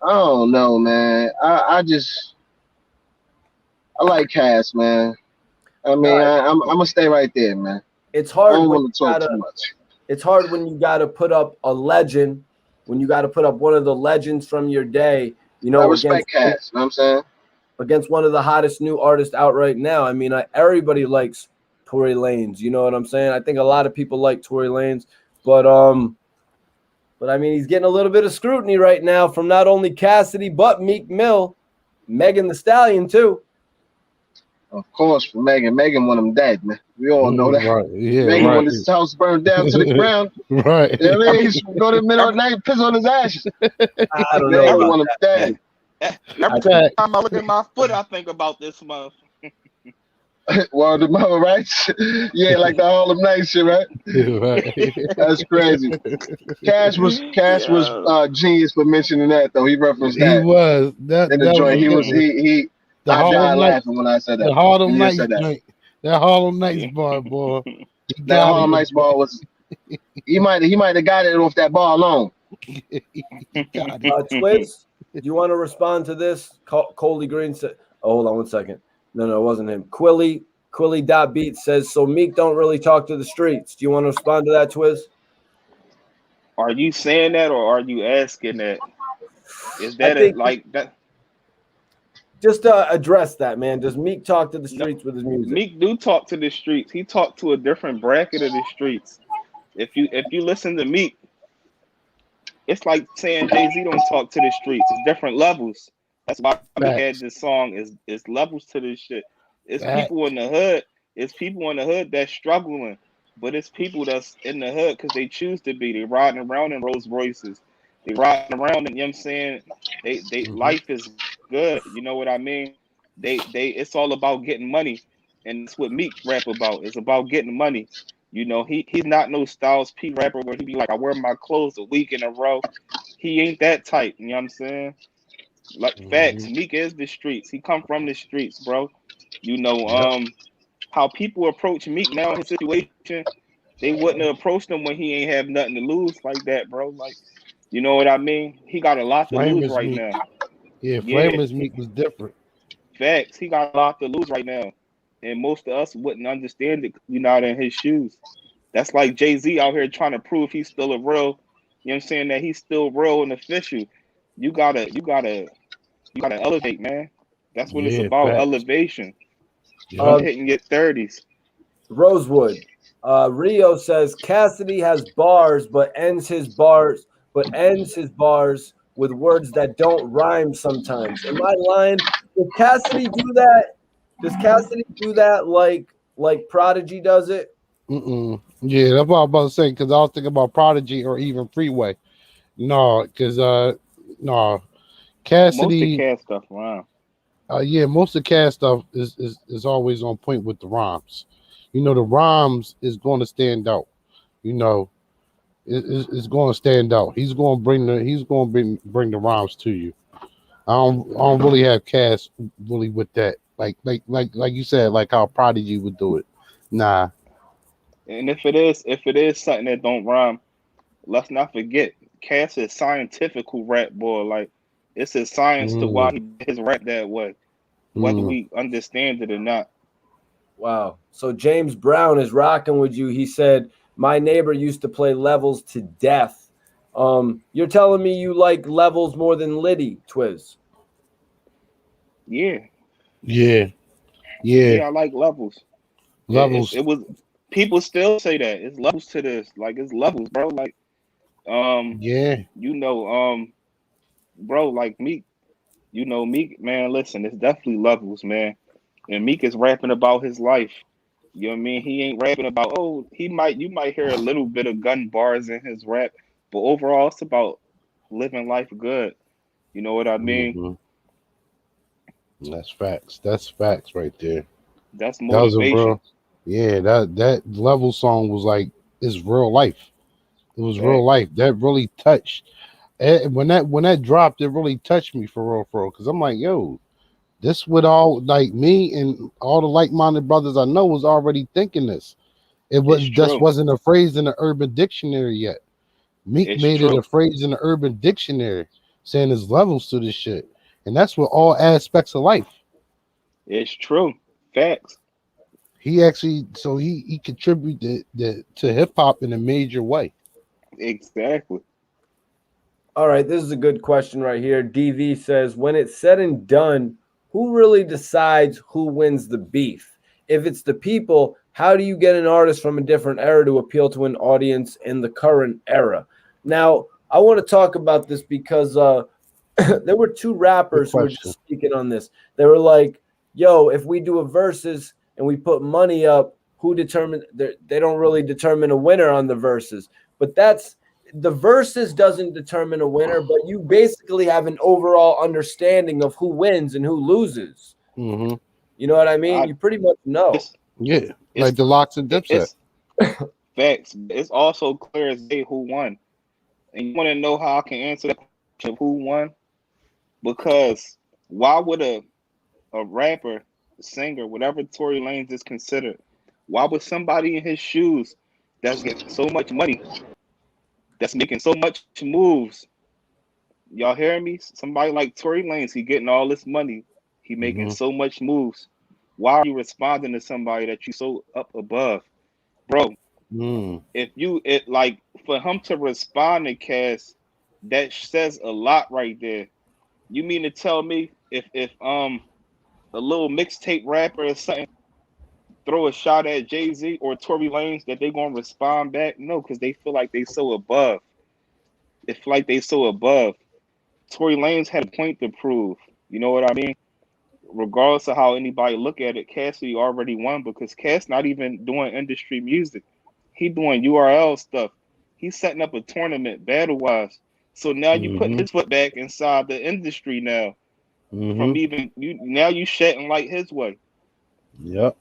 B: don't know, man. I like Cass, man. I mean, I'm gonna stay right there, man.
A: It's hard.
B: I don't want to talk too much.
A: It's hard when you got to put up a legend, when you got to put up one of the legends from your day. You know,
B: I respect Cass. You know what I'm saying?
A: Against one of the hottest new artists out right now. I mean, everybody likes Tory Lanez. You know what I'm saying? I think a lot of people like Tory Lanez, but I mean, he's getting a little bit of scrutiny right now from not only Cassidy but Meek Mill, Megan Thee Stallion too.
E: Of course, for Megan. Megan want him dead, man. We all know that.
D: Right. Yeah.
E: Megan
D: Right.
E: want his house burned down to the ground.
D: Right.
E: You know what I mean? He should go to the middle of the night and piss on his ashes.
A: I don't know
E: Megan
A: about
E: want him dead.
C: Every
D: Fact.
C: time I look at my foot, I think about this month.
E: Well, the mother, right? Yeah, like the Harlem Night shit, right?
D: Right.
E: That's crazy. Cash was genius for mentioning that though. He referenced
D: He
E: that
D: was that.
E: in the
D: That was
E: joint.
D: a
E: He
D: good
E: was
D: one.
E: he.
D: The
E: I died
D: Harlem Nights.
E: laughing when I said that.
D: The Harlem
E: When you
D: Nights
E: said that.
D: joint. That Harlem Nights bar, boy. He
E: That
D: got
E: Harlem
D: it.
E: Nights ball was. He might have got it off that bar alone.
D: He got it.
A: Twizz, do you want to respond to this? Coley Green said, oh, hold on one second. No, it wasn't him. Quilly.beat says, so Meek don't really talk to the streets. Do you want to respond to that, Twizz?
C: Are you saying that, or are you asking that? Is that like that?
A: Just address that, man. Does Meek talk to the streets with his music?
C: Meek do talk to the streets. He talked to a different bracket of the streets. If you listen to Meek, it's like saying Jay-Z don't talk to the streets. It's different levels. That's why we had this song. Is levels to this shit. It's people in the hood. It's people in the hood that's struggling, but it's people that's in the hood because they choose to be. They riding around in Rolls Royces. They riding around, and you know what I'm saying? They life is good. You know what I mean? They it's all about getting money, and that's what Meek rap about. It's about getting money. You know, he's not no Styles P rapper where he be like, I wear my clothes a week in a row. He ain't that type. You know what I'm saying? Like facts. Meek is the streets. He come from the streets, bro. You know, how people approach Meek now in his situation, they wouldn't have approached him when he ain't have nothing to lose like that, bro. Like, you know what I mean? He got a lot to lose right now.
D: Yeah, Flameless Meek was different.
C: Facts. He got a lot to lose right now. And most of us wouldn't understand it. We're not in his shoes. That's like Jay-Z out here trying to prove he's still a real, you know what I'm saying, that he's still real and official. You gotta elevate, man. That's what it's about, elevation. Hitting your 30s.
A: Rosewood. Rio says Cassidy has bars, but ends his bars with words that don't rhyme sometimes. Am I lying? Does Cassidy do that? Does Cassidy do that like Prodigy does it?
D: Yeah, that's what I was about to say, because I was thinking about Prodigy or even Freeway. No, because Cassidy.
C: Most of Cass stuff, wow.
D: Yeah, most of Cass stuff is always on point with the rhymes. You know, the rhymes is going to stand out. You know, it's going to stand out. He's going to bring the rhymes to you. I don't really have Cass really with that. Like you said, like how Prodigy would do it. Nah.
C: And if it is something that don't rhyme, let's not forget Cass is scientifical rap boy. Like it's a science to why his rap that way, whether we understand it or not.
A: Wow. So James Brown is rocking with you. He said, my neighbor used to play Levels to death. You're telling me you like Levels more than Liddy, Twizz?
C: Yeah.
D: Yeah,
C: I like Levels. It was people still say that it's levels to this. Like it's levels, bro. Like you know, bro, like Meek, you know, Meek, man, listen, it's definitely levels, man. And Meek is rapping about his life. You know what I mean? He ain't rapping about, you might hear a little bit of gun bars in his rap, but overall it's about living life good. You know what I mean?
D: That's facts. That's facts right there.
C: That's motivation.
D: That Level song was like, it's real life. It was real life. That really touched. When that dropped, it really touched me for real. Because I'm like, yo, this would all, like, me and all the like-minded brothers I know was already thinking this. It was just wasn't a phrase in the Urban Dictionary yet. Meek made it a phrase in the Urban Dictionary, saying there's levels to this shit. And that's with all aspects of life.
C: It's true. Facts.
D: He actually, so he contributed to hip hop in a major way.
C: Exactly.
A: All right, this is a good question right here. DV says, when it's said and done, who really decides who wins the beef? If it's the people, how do you get an artist from a different era to appeal to an audience in the current era? Now, I want to talk about this because there were two rappers who were just speaking on this. They were like, yo, if we do a versus and we put money up, who determine? They don't really determine a winner on the versus, but that's the versus doesn't determine a winner, but you basically have an overall understanding of who wins and who loses.
D: Mm-hmm.
A: You know what I mean? You pretty much know.
D: Yeah, like the locks and Dipset.
C: Facts. It's also clear as day who won. And you want to know how I can answer that question of who won? Because why would a rapper, singer, whatever Tory Lanez is considered, why would somebody in his shoes that's getting so much money, that's making so much moves, y'all hearing me? Somebody like Tory Lanez, he getting all this money, he making so much moves. Why are you responding to somebody that you so up above, bro? If you like for him to respond to Cass, that says a lot right there. You mean to tell me if a little mixtape rapper or something throw a shot at Jay-Z or Tory Lanez that they gonna respond back? No, because they feel like they so above. They feel like they so above. Tory Lanez had a point to prove. You know what I mean? Regardless of how anybody look at it, Cassidy already won because Cass not even doing industry music. He doing URL stuff. He's setting up a tournament battle-wise. So now you put his foot back inside the industry now. From even you shedding light his way.
D: Yep.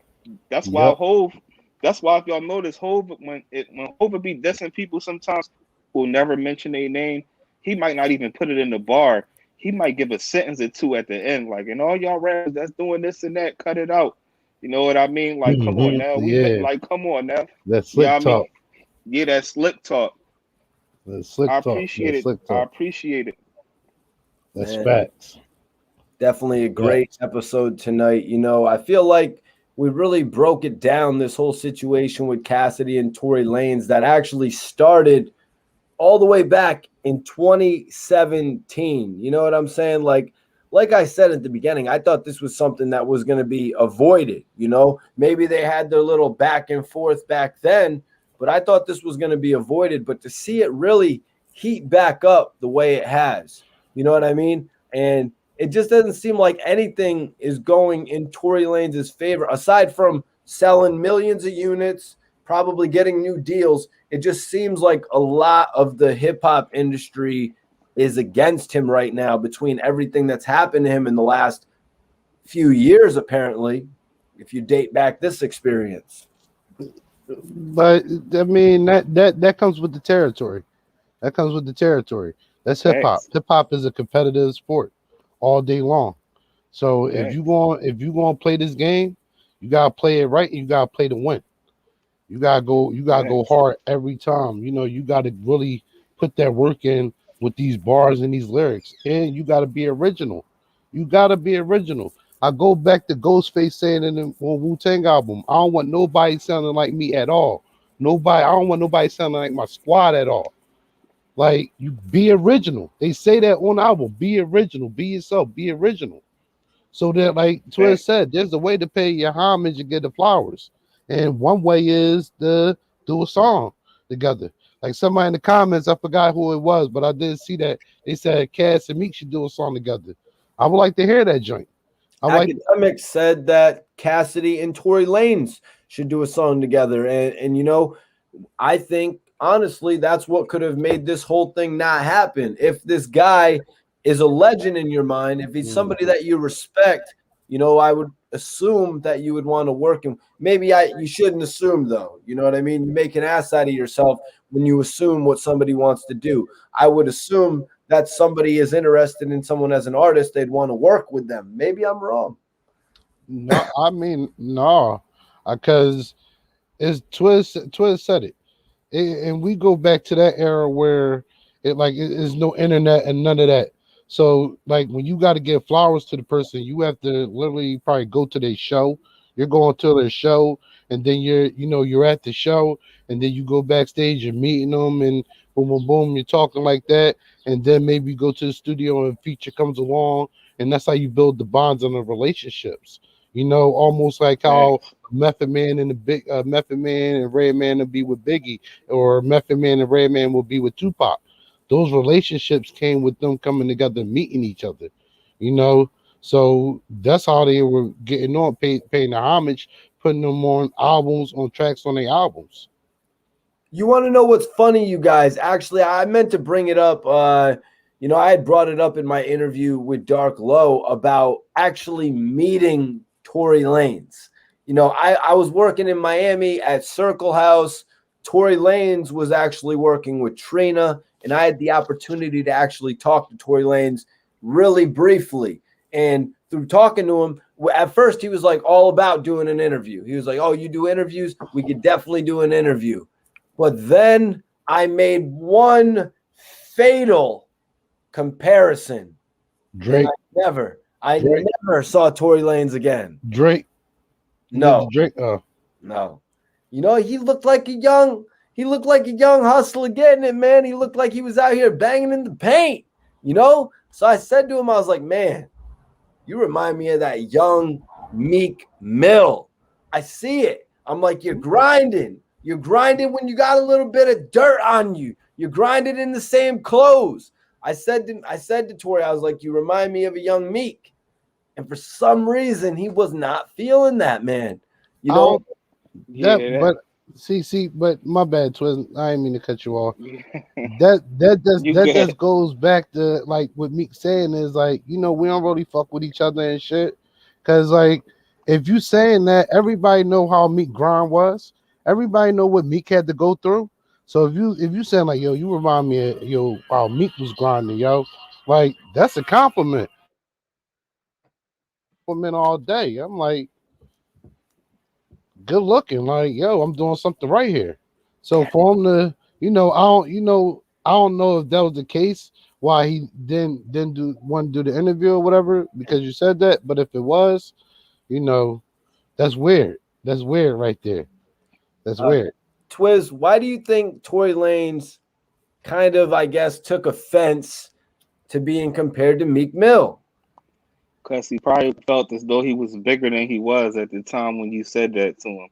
C: That's why Hove. That's why if y'all notice Hove when Hove be dissing people sometimes who'll never mention their name, he might not even put it in the bar. He might give a sentence or two at the end, like, and all y'all rappers that's doing this and that, cut it out. You know what I mean? Like, come on now. Come on now.
D: That's slick talk.
C: Yeah, that slick talk.
D: I
C: appreciate it. I appreciate it.
D: That's facts.
A: Definitely a great episode tonight. You know, I feel like we really broke it down, this whole situation with Cassidy and Tory Lanez that actually started all the way back in 2017. You know what I'm saying? Like I said at the beginning, I thought this was something that was going to be avoided. You know, maybe they had their little back and forth back then, but I thought this was going to be avoided. But to see it really heat back up the way it has, you know what I mean? And it just doesn't seem like anything is going in Tory Lanez's favor, aside from selling millions of units, probably getting new deals. It just seems like a lot of the hip-hop industry is against him right now between everything that's happened to him in the last few years, apparently, if you date back this experience.
D: But, I mean, that comes with the territory. That comes with the territory. That's hip-hop. Hip-hop is a competitive sport all day long. So if you want to play this game, you gotta play it right and you gotta play to win. You gotta go hard every time. You know, you gotta really put that work in with these bars and these lyrics. And you gotta be original. I go back to Ghostface saying in the Wu-Tang album, I don't want nobody sounding like me at all. I don't want nobody sounding like my squad at all. Like, you be original. They say that on the album. Be original. Be yourself. Be original. So that, like Twizz said, there's a way to pay your homage and get the flowers. And one way is to do a song together. Like somebody in the comments, I forgot who it was, but I did see that they said Cass and Meek should do a song together. I would like to hear that joint.
A: Academics said that Cassidy and Tory Lanez should do a song together. And you know, I think honestly, that's what could have made this whole thing not happen. If this guy is a legend in your mind, if he's somebody that you respect, you know, I would assume that you would want to work him. Maybe you shouldn't assume though. You know what I mean? You make an ass out of yourself when you assume what somebody wants to do. I would assume that somebody is interested in someone as an artist, they'd want to work with them. Maybe I'm wrong.
D: No, I mean, no, because it's Twizz said it. And we go back to that era where there's no internet and none of that. So like when you got to give flowers to the person, you have to literally probably go to their show. You're going to their show, and then you're at the show, and then you go backstage, you're meeting them, and boom, boom, boom, you're talking like that, and then maybe you go to the studio and a feature comes along, and that's how you build the bonds and the relationships. You know, almost like how Method Man and the big Method Man and Redman will be with Biggie, or Method Man and Redman will be with Tupac. Those relationships came with them coming together, meeting each other. You know, So that's how they were getting on, paying the homage, putting them on albums, on tracks on their albums.
A: You want to know what's funny, you guys? Actually, I meant to bring it up. I had brought it up in my interview with Dark Low about actually meeting Tory Lanez. I was working in Miami at Circle House. Tory Lanez was actually working with Trina, and I had the opportunity to actually talk to Tory Lanez really briefly. And through talking to him, at first he was like all about doing an interview. He was like, "Oh, you do interviews? We could definitely do an interview." But then I made one fatal comparison.
D: Drake.
A: I never saw Tory Lanez again.
D: Drake.
A: No.
D: Drake.
A: No. He looked like a young hustler getting it, man. He looked like he was out here banging in the paint, So I said to him, I was like, man, you remind me of that young Meek Mill. I see it. I'm like, you're grinding. You're grinding when you got a little bit of dirt on you. You're grinding in the same clothes. I said to Tory, I was like, you remind me of a young Meek. And for some reason, he was not feeling that, man.
D: But my bad, Twizz. I didn't mean to cut you off. That just goes back to like what Meek saying is like, we don't really fuck with each other and shit. Cause like if you saying that, everybody know how Meek grind was. Everybody know what Meek had to go through. So if you saying like, yo, you remind me of how Meek was grinding, yo, like that's a compliment. Compliment all day. I'm like, good looking, like, yo, I'm doing something right here. So for him to, I don't know if that was the case why he didn't want to do the interview or whatever, because you said that. But if it was, that's weird. That's weird right there. That's weird.
A: Twizz, why do you think Tory Lanez kind of, I guess, took offense to being compared to Meek Mill?
C: Because he probably felt as though he was bigger than he was at the time when you said that to him.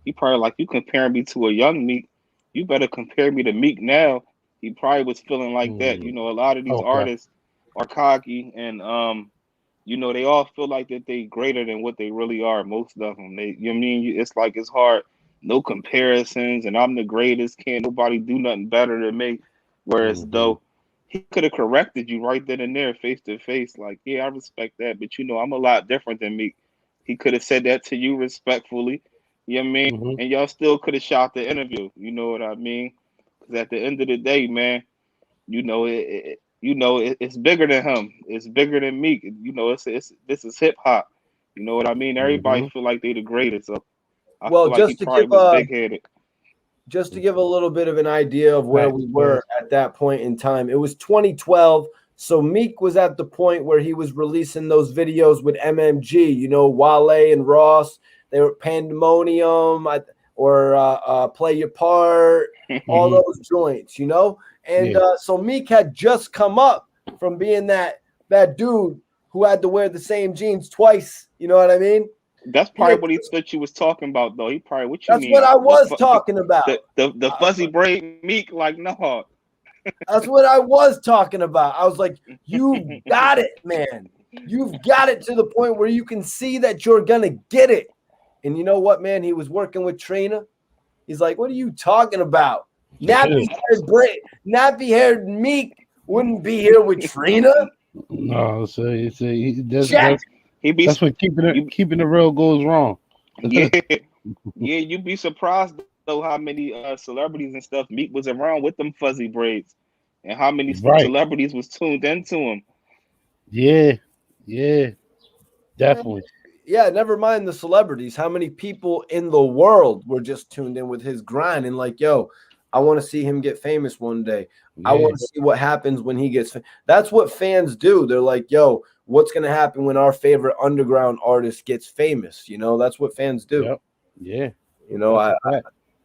C: He probably like, you comparing me to a young Meek, you better compare me to Meek now. He probably was feeling like that. A lot of these artists are cocky and they all feel like that they greater than what they really are. Most of them, it's like it's hard. No comparisons, and I'm the greatest. Can't nobody do nothing better than me. Whereas though he could have corrected you right then and there, face to face. Like, yeah, I respect that, but I'm a lot different than me. He could have said that to you respectfully. You know what I mean?
D: Mm-hmm.
C: And y'all still could have shot the interview. You know what I mean? Because at the end of the day, man, it's bigger than him. It's bigger than Meek. This is hip hop. You know what I mean? Everybody feel like they the greatest. So I feel like he probably was big-headed.
A: Just to give a little bit of an idea of where we were at that point in time, it was 2012. So Meek was at the point where he was releasing those videos with MMG, Wale and Ross. They were Pandemonium or Play Your Part, all those joints, And so Meek had just come up from being that dude who had to wear the same jeans twice. You know what I mean?
C: That's probably what he thought you was talking about, though. He probably what you
A: That's
C: mean.
A: That's what I was talking about.
C: The fuzzy braid Meek, like, no.
A: That's what I was talking about. I was like, you got it, man. You've got it to the point where you can see that you're gonna get it. And you know what, man? He was working with Trina. He's like, what are you talking about? Nappy-haired Meek wouldn't be here with Trina.
D: No, that's when keeping the real goes wrong.
C: Yeah, you'd be surprised though how many celebrities and stuff Meek was around with them fuzzy braids, and how many celebrities was tuned into him.
D: Yeah, definitely.
A: Yeah, never mind the celebrities. How many people in the world were just tuned in with his grind and like, yo, I want to see him get famous one day. Yeah. I want to see what happens when he gets That's what fans do. They're like, yo, what's going to happen when our favorite underground artist gets famous? That's what fans do.
D: Yep. Yeah.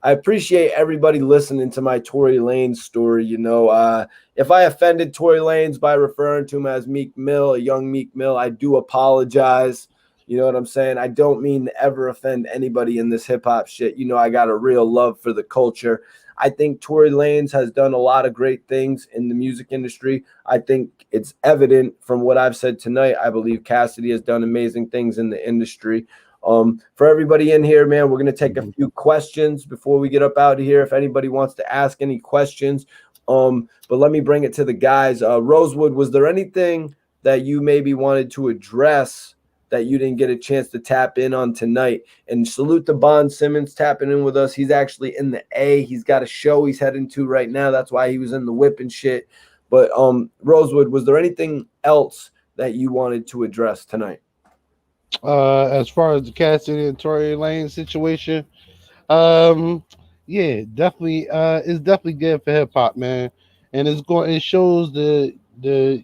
A: I appreciate everybody listening to my Tory Lanez story. If I offended Tory Lanez by referring to him as Meek Mill, a young Meek Mill, I do apologize. You know what I'm saying? I don't mean to ever offend anybody in this hip hop shit. I got a real love for the culture. I think Tory Lanez has done a lot of great things in the music industry. I think it's evident from what I've said tonight. I believe Cassidy has done amazing things in the industry. For everybody in here, man, we're going to take a few questions before we get up out of here. If anybody wants to ask any questions, but let me bring it to the guys. Rosewood, was there anything that you maybe wanted to address that you didn't get a chance to tap in on tonight? And salute to Bond Simmons tapping in with us. He's actually in the A. He's got a show he's heading to right now. That's why he was in the whip and shit. But Rosewood, was there anything else that you wanted to address tonight?
D: As far as the Cassidy and Tory Lanez situation, yeah, definitely, it's definitely good for hip hop, man, and it shows the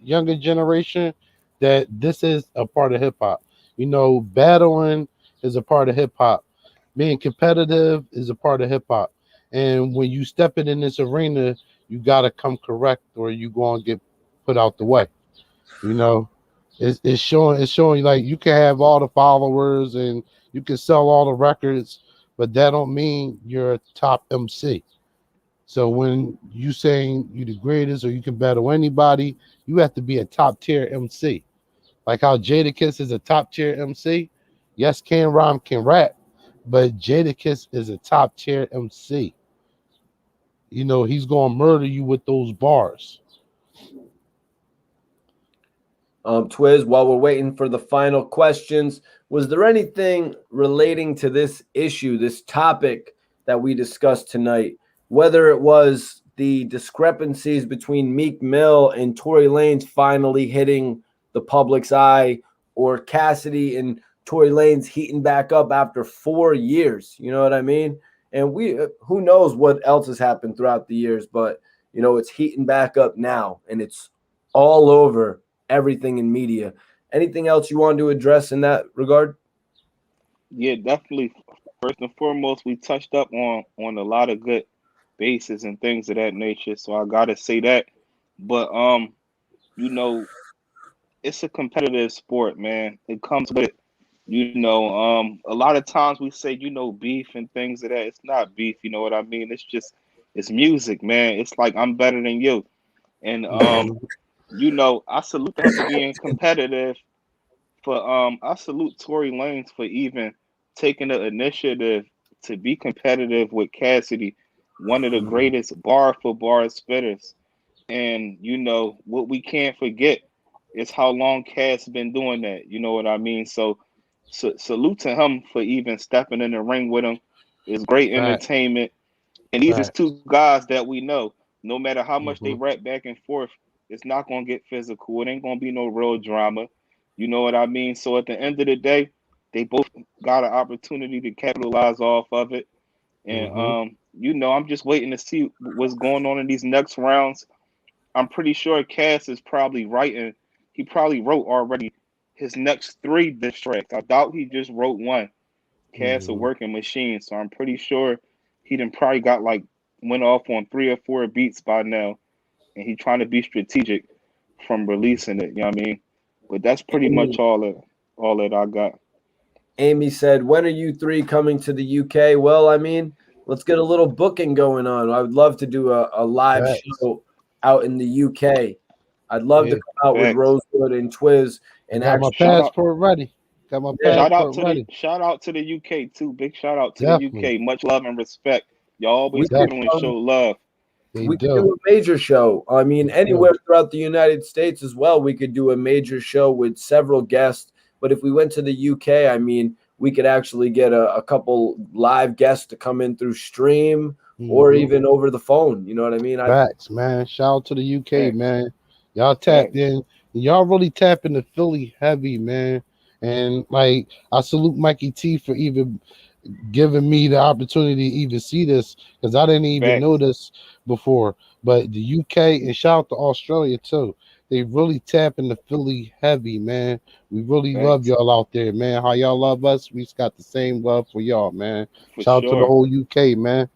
D: younger generation that this is a part of hip hop. You know, battling is a part of hip hop. Being competitive is a part of hip hop. And when you step in this arena, you gotta come correct, or you gonna get put out the way. You know, it's showing like you can have all the followers and you can sell all the records, but that don't mean you're a top MC. So when you saying you the greatest or you can battle anybody, you have to be a top tier MC. Like how Jadakiss is a top tier MC. Yes, Can Rhyme can rap, but Jadakiss is a top tier MC. You know, he's gonna murder you with those bars.
A: Twizz, while we're waiting for the final questions, was there anything relating to this issue, this topic that we discussed tonight, whether it was the discrepancies between Meek Mill and Tory Lanez finally hitting the public's eye, or Cassidy and Tory Lanez heating back up after 4 years? You know what I mean? And who knows what else has happened throughout the years, but you know, it's heating back up now and it's all over everything in media. Anything else you want to address in that regard?
C: Yeah, definitely. First and foremost, we touched up on a lot of good bases and things of that nature. So I gotta say that. But you know, it's a competitive sport, man. It comes with it. You know, a lot of times we say, you know, beef and things of that. It's not beef, you know what I mean? It's music, man. It's like I'm better than you. And you know, I salute him for being competitive. I salute Tory Lanez for even taking the initiative to be competitive with Cassidy, one of the greatest bar for bar spitters. And you know what we can't forget is how long Cass been doing that. You know what I mean? So salute to him for even stepping in the ring with him. It's great entertainment. And these are two guys that we know. No matter how much they rap back and forth, it's not gonna get physical. It ain't gonna be no real drama. You know what I mean? So at the end of the day, they both got an opportunity to capitalize off of it. And you know, I'm just waiting to see what's going on in these next rounds. I'm pretty sure Cass is probably writing. He probably wrote already his next 3 diss tracks. I doubt he just wrote one. Cass a working machine, so I'm pretty sure he done probably got like went off on 3 or 4 beats by now, and he trying to be strategic from releasing it. You know what I mean? But that's pretty much all that I got.
A: Amy said, when are you 3 coming to the UK? Well, I mean, let's get a little booking going on. I would love to do a live show out in the UK. I'd love to come out with Rosewood and Twizz. And
D: got my passport ready. Got my passport ready.
C: Shout out to the UK too. Big shout out to the UK. Much love and respect. Y'all always people and show love.
A: We could do a major show. I mean, anywhere throughout the United States as well, we could do a major show with several guests. But if we went to the UK, I mean, we could actually get a couple live guests to come in through stream or even over the phone. You know what I mean?
D: Facts, man. Shout out to the UK, man. Y'all tapped in. Y'all really tap into Philly heavy, man. And like, I salute Mikey T for even giving me the opportunity to even see this, because I didn't even know this before. But the UK, and shout out to Australia too. They really tap into Philly heavy, man. We really love y'all out there, man. How y'all love us, we just got the same love for y'all, man. Shout out to the whole UK, man.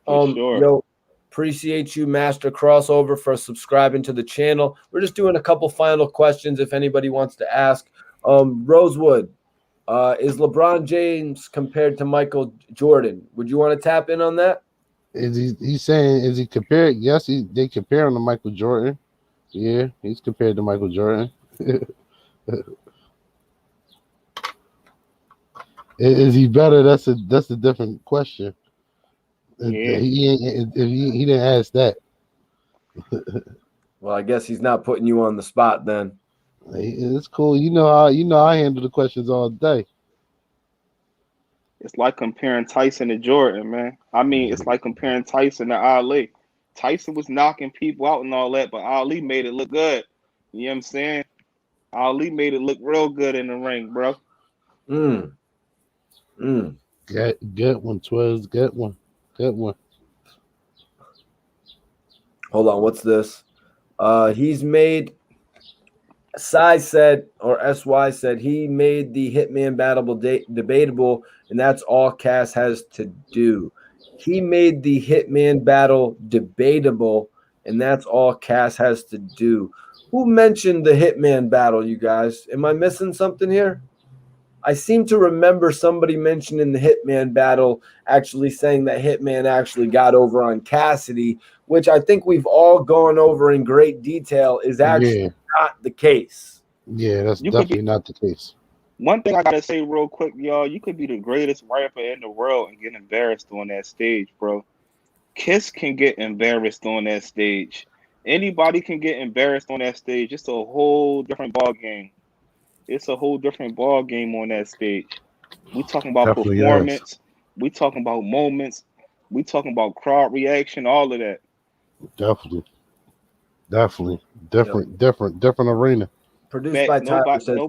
A: Yo, appreciate you, Master Crossover, for subscribing to the channel. We're just doing a couple final questions if anybody wants to ask. Rosewood, is LeBron James compared to Michael Jordan? Would you want to tap in on that?
D: He's saying, is he compared? Yes, they compare him to Michael Jordan. Yeah, he's compared to Michael Jordan. Is he better? That's a different question.
C: Yeah.
D: He didn't ask that.
A: Well, I guess he's not putting you on the spot then.
D: It's cool. You know I handle the questions all day.
C: It's like comparing Tyson to Jordan, man. I mean, it's like comparing Tyson to Ali. Tyson was knocking people out and all that, but Ali made it look good. You know what I'm saying? Ali made it look real good in the ring, bro.
D: Get one, Twizz. Get one.
A: Hold on, what's this? He's made. SY said, or SY said, he made the Hitman battle debatable, and that's all Cass has to do. He made the Hitman battle debatable, and that's all Cass has to do. Who mentioned the Hitman battle, you guys? Am I missing something here? I seem to remember somebody mentioning the Hitman battle, actually saying that Hitman actually got over on Cassidy, which I think we've all gone over in great detail is actually not the case.
D: Yeah, that's definitely not the case.
C: One thing I gotta say real quick, y'all, you could be the greatest rapper in the world and get embarrassed on that stage, bro. Kiss can get embarrassed on that stage. Anybody can get embarrassed on that stage. It's a whole different ball game. It's a whole different ball game on that stage. We talking about
D: Definitely
C: performance.
D: is.
C: We talking about moments. We talking about crowd reaction. All of that.
D: Definitely. Different arena.
A: Produced by Tyler says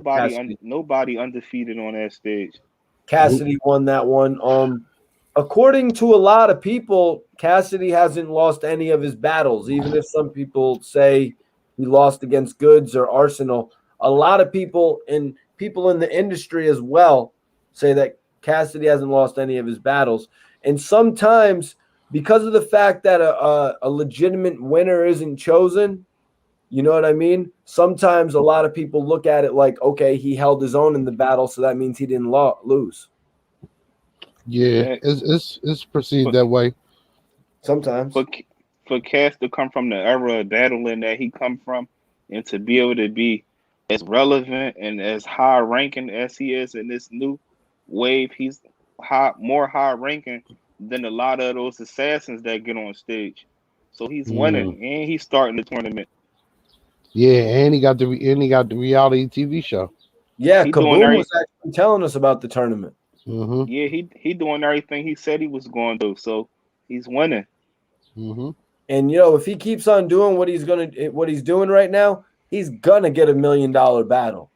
C: nobody undefeated on that stage.
A: Cassidy won that one. According to a lot of people, Cassidy hasn't lost any of his battles, even if some people say he lost against Goods or Arsenal. A lot of people in the industry as well say that Cassidy hasn't lost any of his battles. And sometimes, because of the fact that a legitimate winner isn't chosen, you know what I mean? Sometimes a lot of people look at it like, okay, he held his own in the battle, so that means he didn't lose.
D: Yeah, it's perceived that way.
A: Sometimes.
C: For Cass to come from the era of battling that he come from, and to be able to be as relevant and as high ranking as he is in this new wave, he's more high ranking than a lot of those assassins that get on stage. So he's winning and he's starting the tournament.
D: Yeah, and he got the reality TV show.
A: Yeah, Kaboom was actually telling us about the tournament.
D: Mm-hmm.
C: Yeah, he doing everything he said he was going to do. So he's winning.
D: Mm-hmm.
A: And if he keeps on doing what he's doing right now, he's gonna get $1 million battle.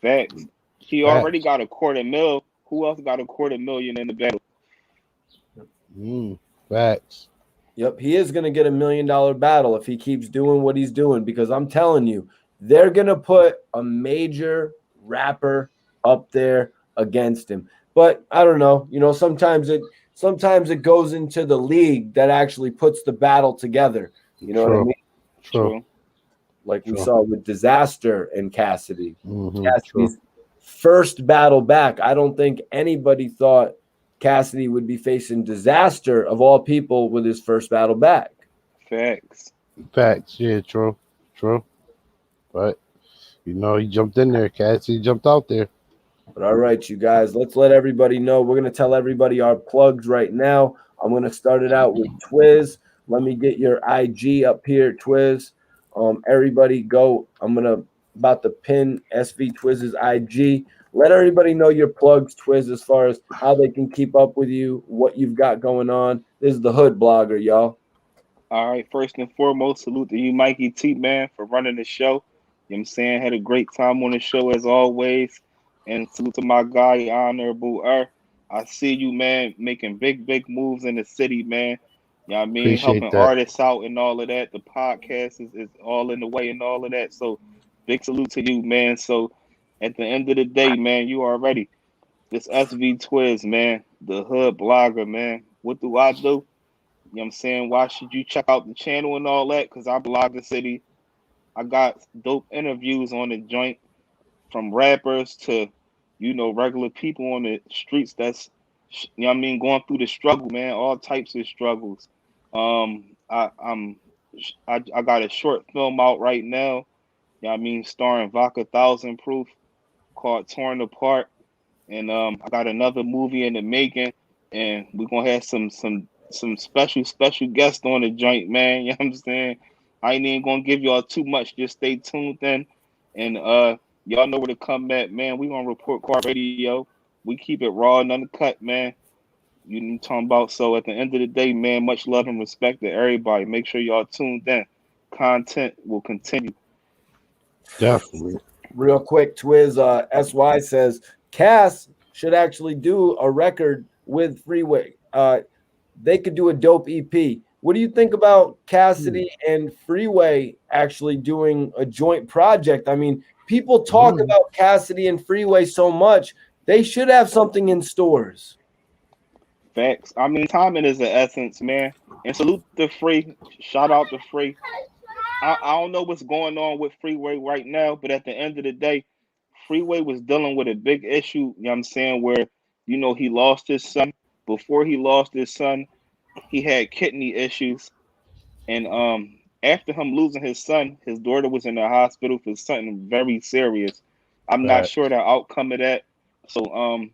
C: Facts. He already got $250,000. Who else got $250,000 in the battle?
D: Facts.
A: Yep, he is gonna get $1 million battle if he keeps doing what he's doing, because I'm telling you, they're gonna put a major rapper up there against him. But I don't know. Sometimes it goes into the league that actually puts the battle together. You know what I mean?
D: True.
A: Like we saw with Disaster and Cassidy.
D: Mm-hmm.
A: Cassidy's first battle back. I don't think anybody thought Cassidy would be facing Disaster of all people with his first battle back.
C: Facts.
D: Yeah, true. But he jumped in there. Cassidy jumped out there.
A: But all right, you guys, let's let everybody know. We're going to tell everybody our plugs right now. I'm going to start it out with Twizz. Let me get your IG up here, Twizz. Everybody go. I'm about to pin SV Twizz's IG. Let everybody know your plugs, Twizz, as far as how they can keep up with you, what you've got going on. This is the Hood Blogger, y'all.
C: All right, first and foremost, salute to you, Mikey T, man, for running the show. You know what I'm saying? Had a great time on the show as always. And salute to my guy, Honorable I see you, man, making big moves in the city, man. You know what I mean?
D: Appreciate
C: helping
D: that.
C: Artists out and all of that. The podcast is all in the way and all of that. So big salute to you, man. So at the end of the day, man, you already. This SV Twizz, man, the Hood Blogger, man. What do I do? You know what I'm saying? Why should you check out the channel and all that? Because I blog the city. I got dope interviews on the joint from rappers to, regular people on the streets that's you know what I mean, going through the struggle, man, all types of struggles. I got a short film out right now, you know what I mean, starring Vodka Thousand Proof called Torn Apart. And I got another movie in the making, and we're gonna have some special guests on the joint, man. You know what I'm saying? I ain't even gonna give y'all too much. Just stay tuned in, and y'all know where to come at, man. We gonna report card radio. We keep it raw and uncut, man. You know what I'm talking about? So at the end of the day, man, much love and respect to everybody. Make sure y'all tuned in. Content will continue.
D: Definitely.
A: Real quick, Twizz, SY says Cass should actually do a record with Freeway. They could do a dope EP. What do you think about Cassidy and Freeway actually doing a joint project? I mean, people talk about Cassidy and Freeway so much, they should have something in stores.
C: Facts. I mean, timing is the essence, man. And salute to Free. Shout out to Free. I don't know what's going on with Freeway right now, but at the end of the day, Freeway was dealing with a big issue, you know what I'm saying, where, you know, he lost his son. Before he lost his son, he had kidney issues. And after him losing his son, his daughter was in the hospital for something very serious. I'm not sure the outcome of that. So, you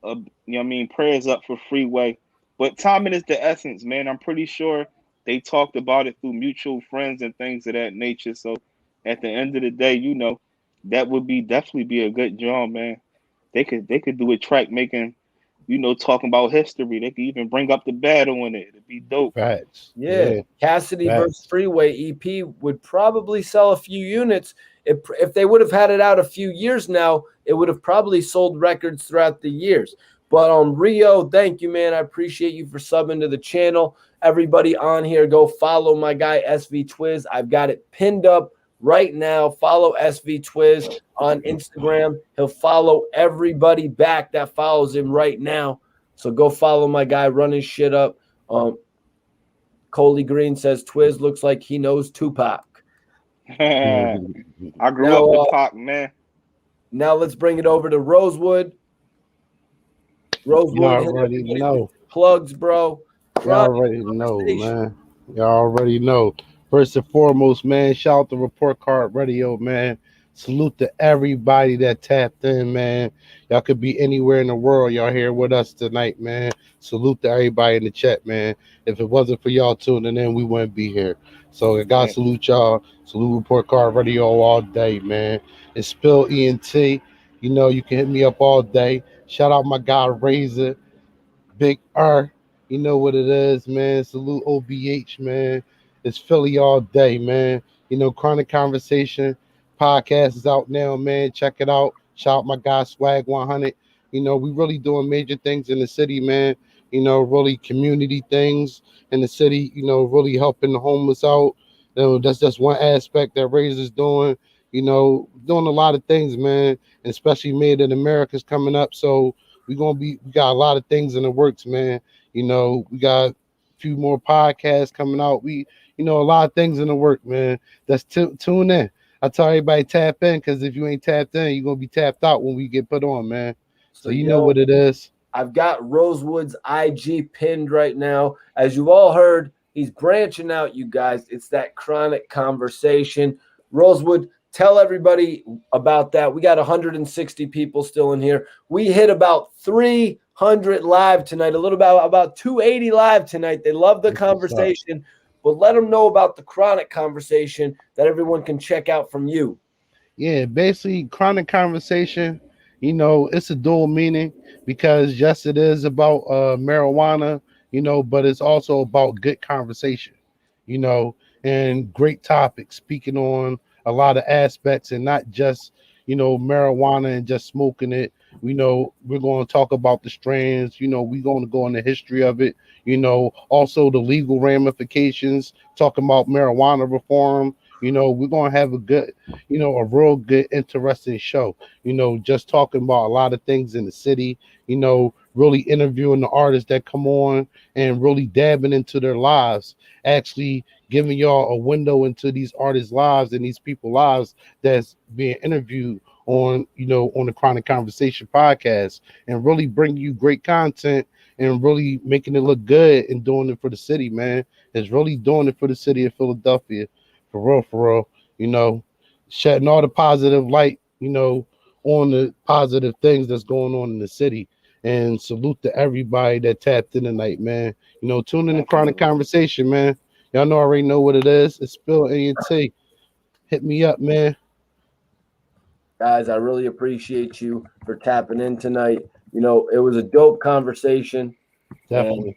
C: know what I mean, prayers up for Freeway. But timing is the essence, man. I'm pretty sure they talked about it through mutual friends and things of that nature. So at the end of the day, you know, that would be definitely be a good job, man. They could do a track making, you know, talking about history. They could even bring up the battle in it. It'd be dope.
D: Facts.
A: Yeah. Cassidy versus Freeway EP would probably sell a few units. If they would have had it out a few years now, it would have probably sold records throughout the years. But Rio, thank you, man. I appreciate you for subbing to the channel. Everybody on here, go follow my guy SV Twizz. I've got it pinned up right now. Follow SV Twizz on Instagram. He'll follow everybody back that follows him right now. So go follow my guy, run his shit up. Coley Green says Twizz looks like he knows Tupac.
C: I grew up with Pac, man.
A: Now let's bring it over to Rosewood.
D: Y'all already know.
A: Plugs, bro.
D: Y'all already know, man. Y'all already know. First and foremost, man, shout out to Report Card Radio, man. Salute to everybody that tapped in, man. Y'all could be anywhere in the world. Y'all here with us tonight, man. Salute to everybody in the chat, man. If it wasn't for y'all tuning in, we wouldn't be here. So I gotta salute y'all. Salute Report Card Radio all day, man. It's Spill ENT. You know, you can hit me up all day. Shout out my guy Razor, Big R. You know what it is, man. Salute OBH, man. It's Philly all day, man. You know, Chronic Conversation podcast is out now, man. Check it out. Shout out my guy Swag 100. You know, we really doing major things in the city, man. You know, really community things in the city. You know, really helping the homeless out. You know, that's just one aspect that Razor's doing. You know, doing a lot of things, man. And especially Made in America's coming up. So we got a lot of things in the works, man. You know, we got a few more podcasts coming out. You know, a lot of things in the work, man. That's tune in. I tell everybody tap in, because if you ain't tapped in, you're gonna be tapped out when we get put on, man. So you know what it is.
A: I've got Rosewood's IG pinned right now. As you've all heard, he's branching out, you guys. It's that Chronic Conversation. Rosewood, tell everybody about that. We got 160 people still in here. We hit about 300 live tonight, a little about 280 live tonight. They love the conversation, but let them know about the Chronic Conversation that everyone can check out from you.
D: Yeah, basically Chronic Conversation, you know, it's a dual meaning, because yes, it is about marijuana, you know, but it's also about good conversation, you know, and great topics, speaking on a lot of aspects, and not just, you know, marijuana and just smoking it. We know we're going to talk about the strands, you know, we're going to go into the history of it, you know, also the legal ramifications, talking about marijuana reform. You know, we're going to have a good, you know, a real good, interesting show, you know, just talking about a lot of things in the city, you know, really interviewing the artists that come on and really dabbing into their lives, actually giving y'all a window into these artists' lives and these people's lives that's being interviewed on on the Chronic Conversation podcast and really bring you great content and really making it look good and doing it for the city, man. It's really doing it for the city of Philadelphia, for real. Shedding all the positive light, on the positive things that's going on in the city. And salute to everybody that tapped in tonight, man. Tune in to Chronic Conversation, man. Y'all already know what it is. It's Spill A&T. Hit me up, man.
A: Guys, I really appreciate you for tapping in tonight. It was a dope conversation.
D: Definitely.
A: And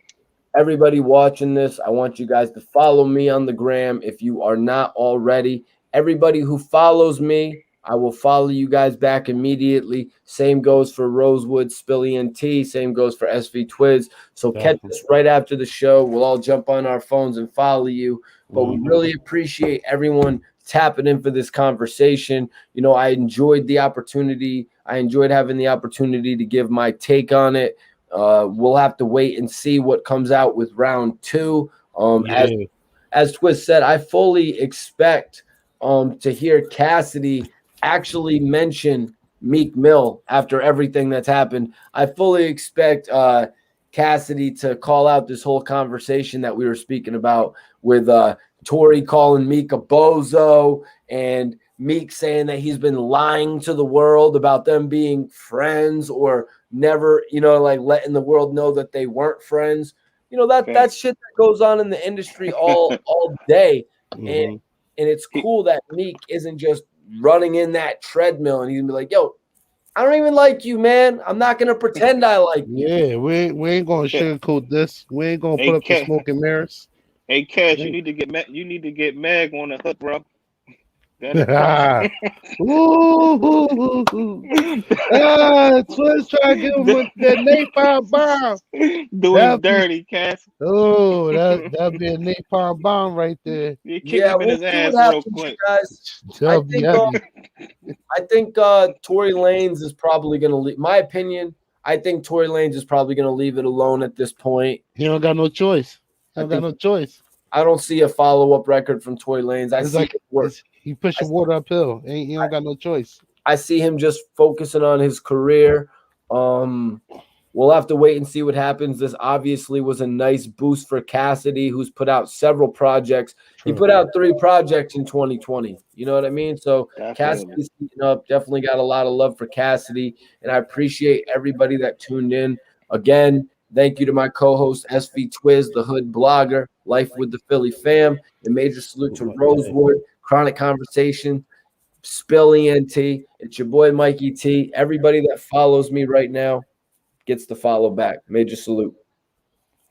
A: everybody watching this, I want you guys to follow me on the gram if you are not already. Everybody who follows me, I will follow you guys back immediately. Same goes for Rosewood, Spilly and T. Same goes for SV Twizz. So catch us right after the show. We'll all jump on our phones and follow you. But we really appreciate everyone tapping in for this conversation. I enjoyed the opportunity. I enjoyed having the opportunity to give my take on it. We'll have to wait and see what comes out with round 2. As Twizz said, I fully expect to hear Cassidy actually mention Meek Mill after everything that's happened. I fully expect Cassidy to call out this whole conversation that we were speaking about with Tory calling Meek a bozo and Meek saying that he's been lying to the world about them being friends or never, letting the world know that they weren't friends. That's shit that goes on in the industry all day. And it's cool that Meek isn't just running in that treadmill and he's gonna be like, yo, I don't even like you, man. I'm not gonna pretend I like you.
D: Yeah, we ain't gonna sugarcoat this. We ain't gonna put up the smoke and mirrors.
C: Hey, Cash, you need to get Mag on the hook, bro.
D: Twizz trying to give him that napalm bomb.
C: Doing dirty, Cass.
D: Oh, that'd be a napalm bomb right there.
C: You kick him in his ass real quick,
A: guys. I think Tory Lanez is probably gonna leave. My opinion, I think Tory Lanez is probably gonna leave it alone at this point.
D: He don't got no choice. I
A: don't see a follow-up record from Tory Lanez.
D: He pushing water uphill. He don't got no choice.
A: I see him just focusing on his career. We'll have to wait and see what happens. This obviously was a nice boost for Cassidy, who's put out several projects. He put out 3 projects in 2020. You know what I mean? So Cassidy's heating up. Definitely got a lot of love for Cassidy. And I appreciate everybody that tuned in. Again, thank you to my co-host, SV Twizz, the Hood blogger, Life with the Philly fam. And major salute to Rosewood, Chronic Conversation, Spill ENT. It's your boy, Mikey T. Everybody that follows me right now gets to follow back. Major salute.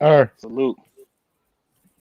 C: Salute.